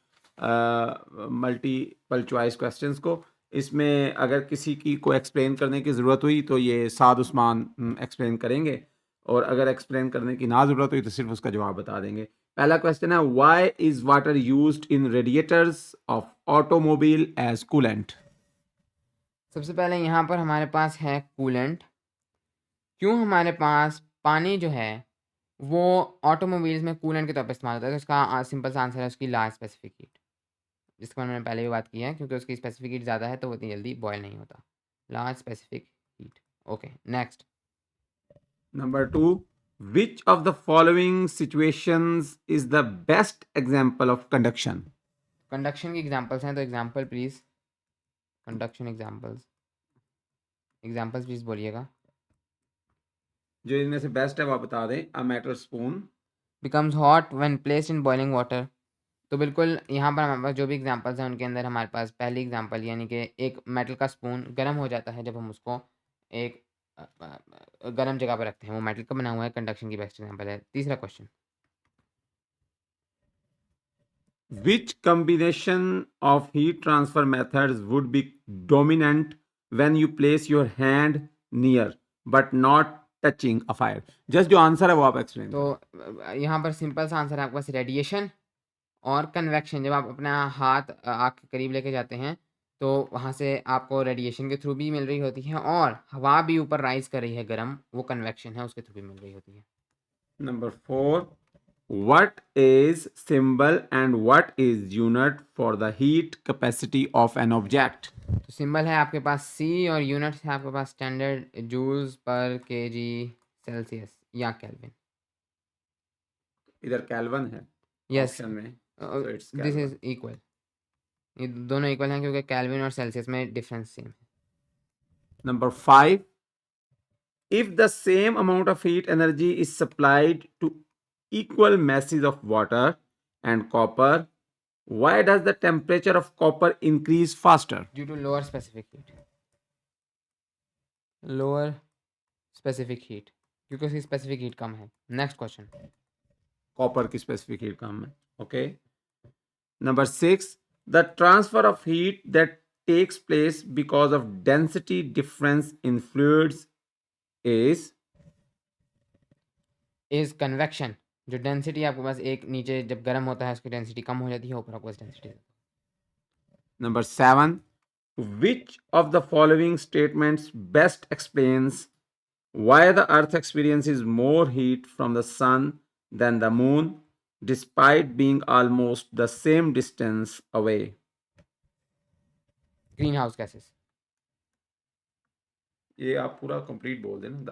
Speaker 1: मल्टीपल चॉइस क्वेश्चंस को। इसमें अगर किसी की को एक्सप्लेन करने की ज़रूरत हुई तो ये साद उस्मान एक्सप्लेन करेंगे, और अगर एक्सप्लेन करने की ना ज़रूरत हुई तो सिर्फ उसका जवाब बता देंगे। पहला क्वेश्चन है, why is water used in radiators of automobile as coolant.
Speaker 2: सबसे पहले यहाँ पर हमारे पास है कूलेंट। क्यों हमारे पास पानी जो है वो ऑटोमोबाइल्स में कूलेंट के तौर पे इस्तेमाल होता है? तो इसका सिंपल सा आंसर है उसकी ला स्पेसिफिक हीट। जिसके बारे में मैंने पहले भी बात की है, क्योंकि उसकी स्पेसिफिक हीट ज़्यादा है तो वो इतनी जल्दी बॉयल नहीं होता। Large specific heat. Okay, next.
Speaker 1: Number 2, which of the following situations is the best example of conduction?
Speaker 2: Conduction की एग्जांपल्स हैं, तो example please, conduction examples please बोलिएगा।
Speaker 1: जो इनमें से बेस्ट है वो आप बता दें। A metal spoon
Speaker 2: becomes hot when placed in boiling water. तो बिल्कुल यहाँ पर हमारे पास जो भी एग्जांपल्स हैं उनके अंदर हमारे पास पहली एग्जांपल यानी कि एक मेटल का स्पून गर्म हो जाता है जब हम उसको एक गर्म जगह पर रखते हैं, वो मेटल का बना हुआ है, कंडक्शन की बेस्ट एग्जांपल है। तीसरा question,
Speaker 1: which combination of heat transfer methods would be dominant when you place your hand near but not touching a fire? Just जो आंसर है वो आप एक्सप्लेन
Speaker 2: तो यहाँ पर सिंपल सा आंसर है आपके पास रेडिएशन और कन्वेक्शन। जब आप अपना हाथ आँख के करीब लेके जाते हैं तो वहाँ से आपको रेडिएशन के थ्रू भी मिल रही होती है और हवा भी ऊपर राइज कर रही है गर्म, वो कन्वेक्शन है, उसके थ्रू भी मिल रही होती है।
Speaker 1: Number 4, what is symbol and what is unit for the heat capacity of an object?
Speaker 2: तो सिंबल है आपके पास सी और यूनिट है आपके पास standard joules per kg Celsius या केल्विन।
Speaker 1: इधर केल्विन है
Speaker 2: यस,
Speaker 1: ऑप्शन में, so it's
Speaker 2: this
Speaker 1: Kelvin.
Speaker 2: Is equal. ये दोनों इक्वल हैं क्योंकि केल्विन और सेल्सियस में डिफरेंस सेम है।
Speaker 1: Number 5, if the same amount of heat energy is supplied to equal masses of water and copper, why does the temperature of copper increase faster?
Speaker 2: Due to lower specific heat. Lower specific heat, क्योंकि उसकी specific heat कम है। Next question,
Speaker 1: copper की specific heat कम है। Okay. Number 6, the transfer of heat that takes place because of density difference in fluids is
Speaker 2: convection. जो density आपके पास एक नीचे जब गर्म होता है उसकी डेंसिटी कम हो जाती है, ऊपर आपके पास density.
Speaker 1: Number 7, which of the following statements best explains why the earth experiences more heat from the sun than the moon despite being almost the same distance away?
Speaker 2: Green house gases.
Speaker 1: ये आप पूरा complete बोल देना।
Speaker 2: The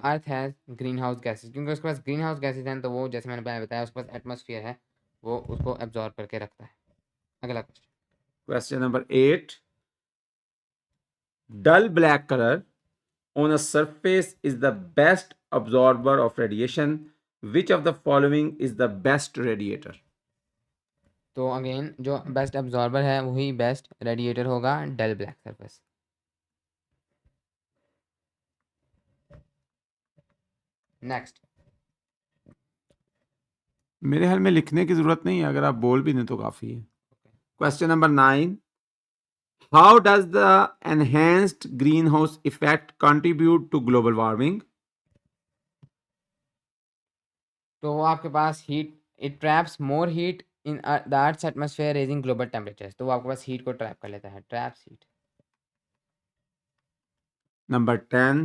Speaker 2: earth has green house gases, क्योंकि उसके पास green house gases हैं तो वो जैसे मैंने पहले बताया उसके पास एटमॉस्फेयर है, वो उसको एब्जॉर्ब करके रखता है। अगला question,
Speaker 1: Question number 8, dull black color on a surface is the best absorber of radiation. Which of the following is the best radiator?
Speaker 2: तो अगेन जो बेस्ट एब्जॉर्बर है वही बेस्ट रेडिएटर होगा, डल ब्लैक सरफेस। नेक्स्ट,
Speaker 1: मेरे ख्याल में लिखने की जरूरत नहीं है, अगर आप बोल भी दें तो काफी है। Question number 9, how does the enhanced greenhouse effect contribute to global warming?
Speaker 2: तो वो आपके पास heat, it traps more heat in the earth's atmosphere raising global temperatures. तो वो आपके पास हीट को ट्रैप कर लेता है, traps heat.
Speaker 1: Number 10,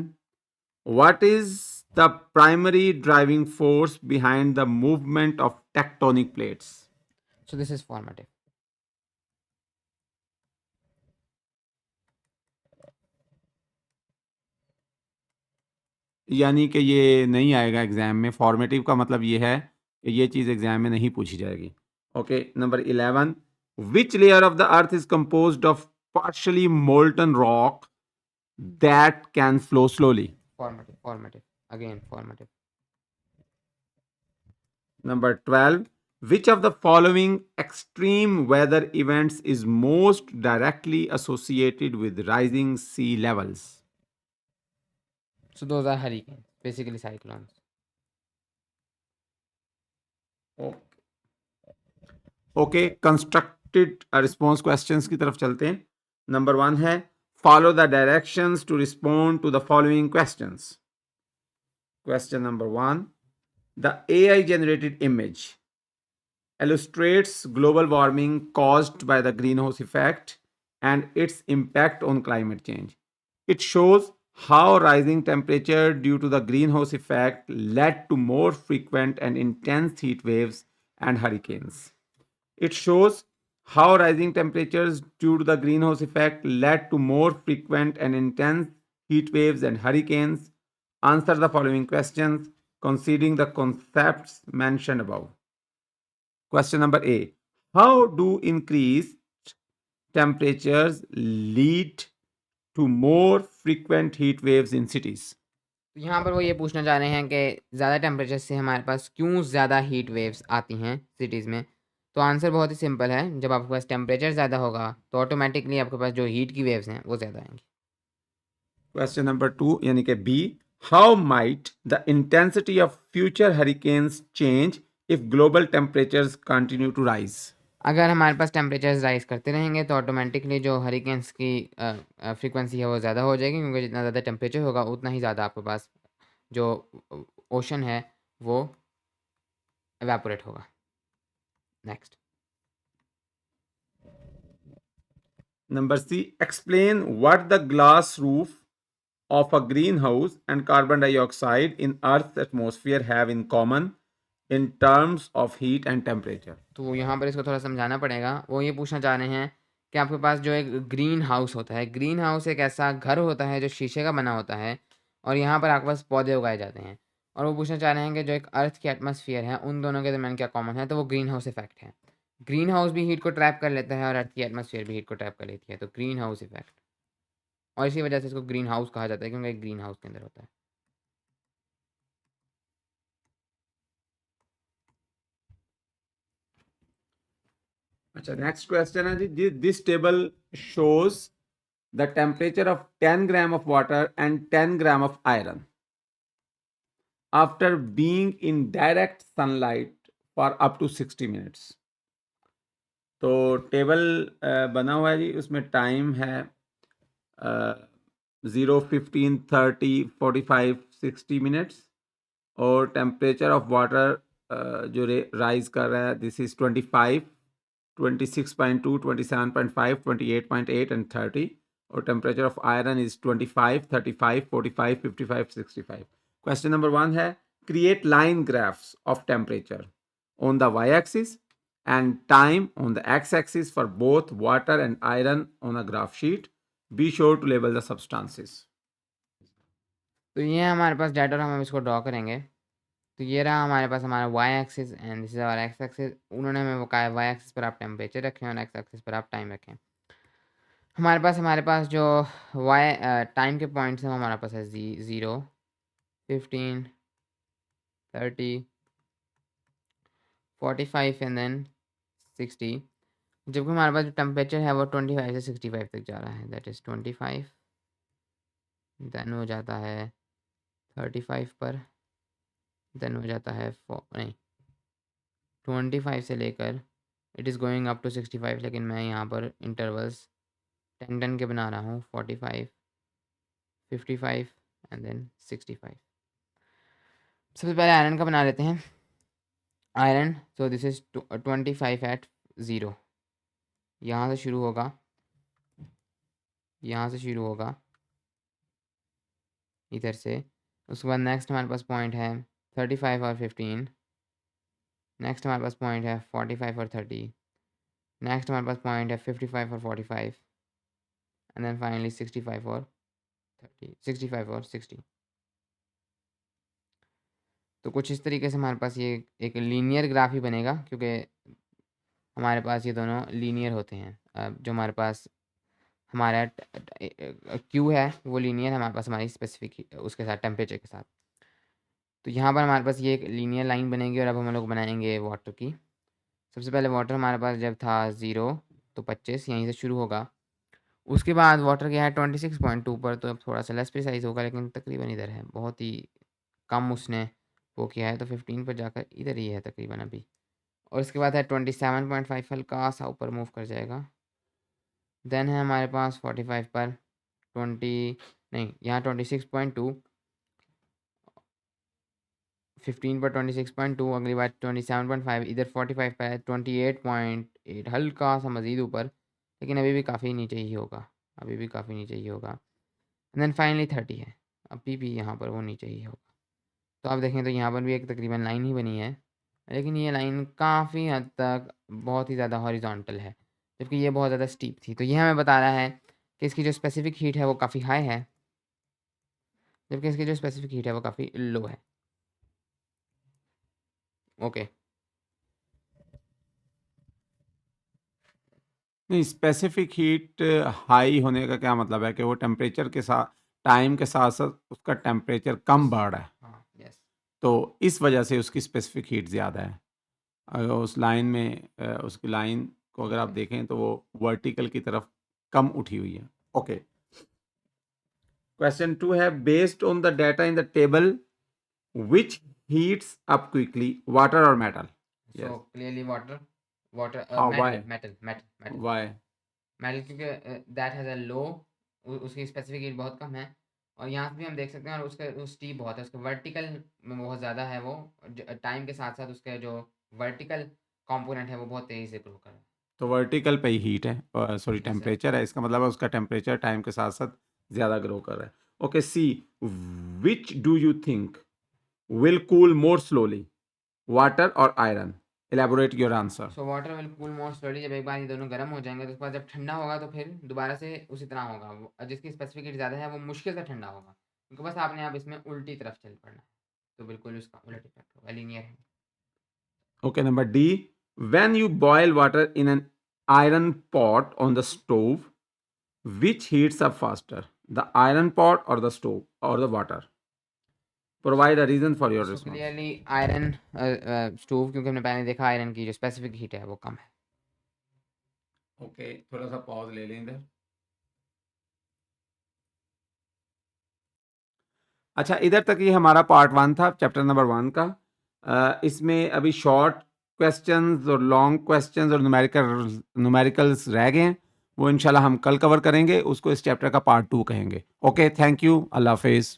Speaker 1: what is the primary driving force behind the movement of tectonic plates?
Speaker 2: So this is formative.
Speaker 1: यानी कि ये नहीं आएगा एग्जाम में। फॉर्मेटिव का मतलब ये है कि ये चीज़ एग्जाम में नहीं पूछी जाएगी। Okay. Number 11, which layer of the earth is composed of partially molten rock that can flow slowly?
Speaker 2: Formative again formative.
Speaker 1: Number 12, which of the following extreme weather events is most directly associated with rising sea levels?
Speaker 2: So those are hurricanes, basically cyclones.
Speaker 1: Okay, constructed response questions की तरफ चलते हैं। Number 1 है follow the directions to respond to the following questions. Question number 1, the AI generated image illustrates global warming caused by the greenhouse effect and its impact on climate change. It shows how rising temperature due to the greenhouse effect led to more frequent and intense heat waves and hurricanes. It shows How rising temperatures due to the greenhouse effect led to more frequent and intense heat waves and hurricanes? Answer the following questions considering the concepts mentioned above. Question number A. How do increased temperatures lead to more frequent heat waves in cities?
Speaker 2: तो यहाँ पर वो ये पूछना चाह रहे हैं कि ज़्यादा टेम्परेचर से हमारे पास क्यों ज़्यादा हीट वेव्स आती हैं सिटीज़ में। तो आंसर बहुत ही सिंपल है, जब आपके पास टेम्परेचर ज़्यादा होगा तो ऑटोमेटिकली आपके पास जो हीट की वेव्स हैं वो ज़्यादा आएंगी।
Speaker 1: क्वेश्चन नंबर 2 यानी कि B. How might the intensity of future hurricanes change if global temperatures continue to rise?
Speaker 2: अगर हमारे पास टेम्परेचर्स राइज करते रहेंगे तो ऑटोमेटिकली जो हरिकेन्स की फ्रीक्वेंसी है वो ज़्यादा हो जाएगी, क्योंकि जितना ज़्यादा टेम्परेचर होगा उतना ही ज़्यादा आपके पास जो ओशन है वो एवेपोरेट होगा। Next.
Speaker 1: Number C. Explain what the glass roof of a greenhouse and carbon dioxide in Earth's atmosphere have in common in terms of heat and temperature.
Speaker 2: तो यहाँ पर इसको थोड़ा समझाना पड़ेगा। वो ये पूछना चाह रहे हैं कि आपके पास जो एक ग्रीन हाउस होता है, ग्रीन हाउस एक ऐसा घर होता है जो शीशे का बना होता है और यहाँ पर आपके पास पौधे उगाए जाते हैं। और वो पूछना चाह रहे हैं कि जो एक अर्थ की एटमॉस्फेयर है उन दोनों के दरमियान क्या कॉमन है, तो वो ग्रीन हाउस इफेक्ट है। ग्रीन हाउस भी हीट को ट्रैप कर लेता है और अर्थ की एटमॉस्फेयर भी हीट को ट्रैप कर लेती है, तो ग्रीन हाउस इफेक्ट। और इसी वजह से इसको ग्रीन हाउस कहा जाता है, क्योंकि एक ग्रीन हाउस के अंदर होता है।
Speaker 1: अच्छा, next question है जी. This table shows the temperature of 10 gram of water and 10 gram of iron after being in direct sunlight for up to 60 minutes. तो टेबल बना हुआ है जी, उसमें टाइम है 0, 15, 30, 45, 60 मिनट्स और टेम्परेचर ऑफ वाटर जो राइज कर रहा है दिस इज 25, 26.2, 27.5, 28.8 एंड 30 और temperature of iron is 25, 35, 45, 55, 65. Question number 1 है create line graphs of temperature on the Y axis and time on the x-axis for both water and iron on a graph sheet. Be sure to label the substances.
Speaker 2: तो ये हमारे पास data, हम इसको draw करेंगे। तो ये रहा हमारे पास हमारा Y axis and this is our X axis. उन्होंने हमें वो कहा है वाई एक्सिस पर आप टेम्परेचर रखें और एक्स एक्सिस पर आप टाइम रखें। हमारे पास जो वाई टाइम के पॉइंट्स हैं हमारे पास है 0, 15, 30, 45 एंड देन 60। जबकि हमारे पास जो टेम्परेचर है वो 25 से 65 तक जा रहा है। दैट इज़ 25, देन हो जाता है 35 पर, देन हो जाता है नहीं 25 से लेकर it is going up to 65, लेकिन मैं यहाँ पर इंटरवल्स 10 के बना रहा हूँ। 45, 55 एंड देन 65। सबसे पहले आयरन का बना लेते हैं। Iron, so this is 25 at 0। यहाँ से शुरू होगा, यहाँ से शुरू होगा इधर से। उसके बाद नेक्स्ट हमारे पास पॉइंट है 35 और 15। नेक्स्ट हमारे पास पॉइंट है 45 और 30। नेक्स्ट हमारे पास पॉइंट है 55 और 45 एंड देन फाइनली 65 और 30, 65 और 60। तो कुछ इस तरीके से हमारे पास ये एक लीनियर ग्राफ ही बनेगा, क्योंकि हमारे पास ये दोनों लीनियर होते हैं। जो हमारे पास हमारा क्यू है वो लीनियर है हमारे पास हमारी स्पेसिफिक उसके साथ टेम्परेचर के साथ। तो यहाँ पर हमारे पास ये एक लीनियर लाइन बनेगी और अब हम लोग बनाएंगे वाटर की। सबसे पहले वाटर हमारे पास जब था 0 तो 25 यहीं से शुरू होगा। उसके बाद वाटर गया है 26.2 पर, तो अब थोड़ा सा लेस प्रिसाइज होगा लेकिन तकरीबन इधर है, बहुत ही कम उसने वो किया है। तो 15 पर जाकर इधर ही है तकरीबन अभी। और उसके बाद है 27.5, हल्का सा ऊपर मूव कर जाएगा। देन है हमारे पास 45 पर 20 नहीं, यहाँ 26.2, 15 पर 26.2, अगली बार 27.5, इधर 45 पर है 28.8, हल्का सा मज़ीद ऊपर, लेकिन अभी भी काफ़ी नीचे ही होगा, अभी भी काफ़ी नीचे ही होगा। एंड देन फाइनली 30 है, अभी भी यहाँ पर वो नीचे ही होगा। तो आप देखें तो यहाँ पर भी एक तकरीबन लाइन ही बनी है, लेकिन ये लाइन काफ़ी हद तक बहुत ही ज़्यादा हॉरिजॉन्टल है। जबकि ये बहुत ज़्यादा स्टीप थी। तो ये हमें बता रहा है कि इसकी जो स्पेसिफिक हीट है वो काफ़ी हाई है, जबकि इसकी जो स्पेसिफिक हीट है वो काफ़ी लो है। ओके।
Speaker 1: नहीं, स्पेसिफिक हीट हाई होने का क्या मतलब है कि वो टेम्परेचर के साथ टाइम के साथ-साथ उसका टेम्परेचर कम बढ़ रहा है।
Speaker 2: हाँ, यस।
Speaker 1: तो इस वजह से उसकी स्पेसिफिक हीट ज़्यादा है। अगर उस लाइन में उसकी लाइन को अगर आप देखें तो वो वर्टिकल की तरफ कम उठी हुई है। ओके। क्वेश्चन 2 है based on the data in the table which heats up quickly water or metal?
Speaker 2: So
Speaker 1: yes.
Speaker 2: Clearly water,
Speaker 1: how
Speaker 2: metal,
Speaker 1: why?
Speaker 2: Metal, metal, metal,
Speaker 1: why?
Speaker 2: Metal, क्योंकि दैट हैज़ अ लो, उसकी specific heat बहुत कम है, और यहाँ से भी हम देख सकते हैं, और उसका वो स्टीप बहुत है, उसका वर्टिकल में बहुत ज़्यादा है वो, टाइम के साथ साथ उसका जो वर्टिकल कंपोनेंट है वो बहुत तेज़ी से ग्रो कर रहा है।
Speaker 1: तो वर्टिकल पे ही हीट है, सॉरी
Speaker 2: जी सर।
Speaker 1: टेम्परेचर है, इसका मतलब है उसका टेम्परेचर टाइम के साथ साथ ज़्यादा ग्रो कर रहा है। Okay, see which do you think will cool more slowly, water or iron? Elaborate your answer.
Speaker 2: So water will cool more slowly, जब एक बार ये दोनों गर्म हो जाएंगे तो उसके बाद जब ठंडा होगा तो फिर दोबारा से उसी तरह होगा, जिसकी स्पेसिफिक हीट ज़्यादा है वो मुश्किल से ठंडा होगा, क्योंकि बस आपने आप इसमें उल्टी तरफ चल पड़ना है, तो बिल्कुल उसका उलट इफेक्ट होगा, लीनियर है।
Speaker 1: Okay, number D. When you boil water in an iron pot on the stove, which heats up faster? The iron pot or the stove or the water? Provide a reason for your
Speaker 2: so
Speaker 1: response.
Speaker 2: Clearly iron stove, क्योंकि हमने पहले देखा iron की जो specific heat है वो कम है।
Speaker 1: Okay, थोड़ा सा पॉज ले लें इधर। अच्छा, इधर तक ये हमारा पार्ट 1 था, चैप्टर नंबर 1 का। इसमें अभी शॉर्ट क्वेश्चंस और लॉन्ग क्वेश्चंस और न्यूमेरिकल्स रह गए हैं। वो इंशाल्लाह हम कल कवर करेंगे, उसको इस चैप्टर का पार्ट 2 कहेंगे। ओके, थैंक यू, अल्लाह हाफ़िज़।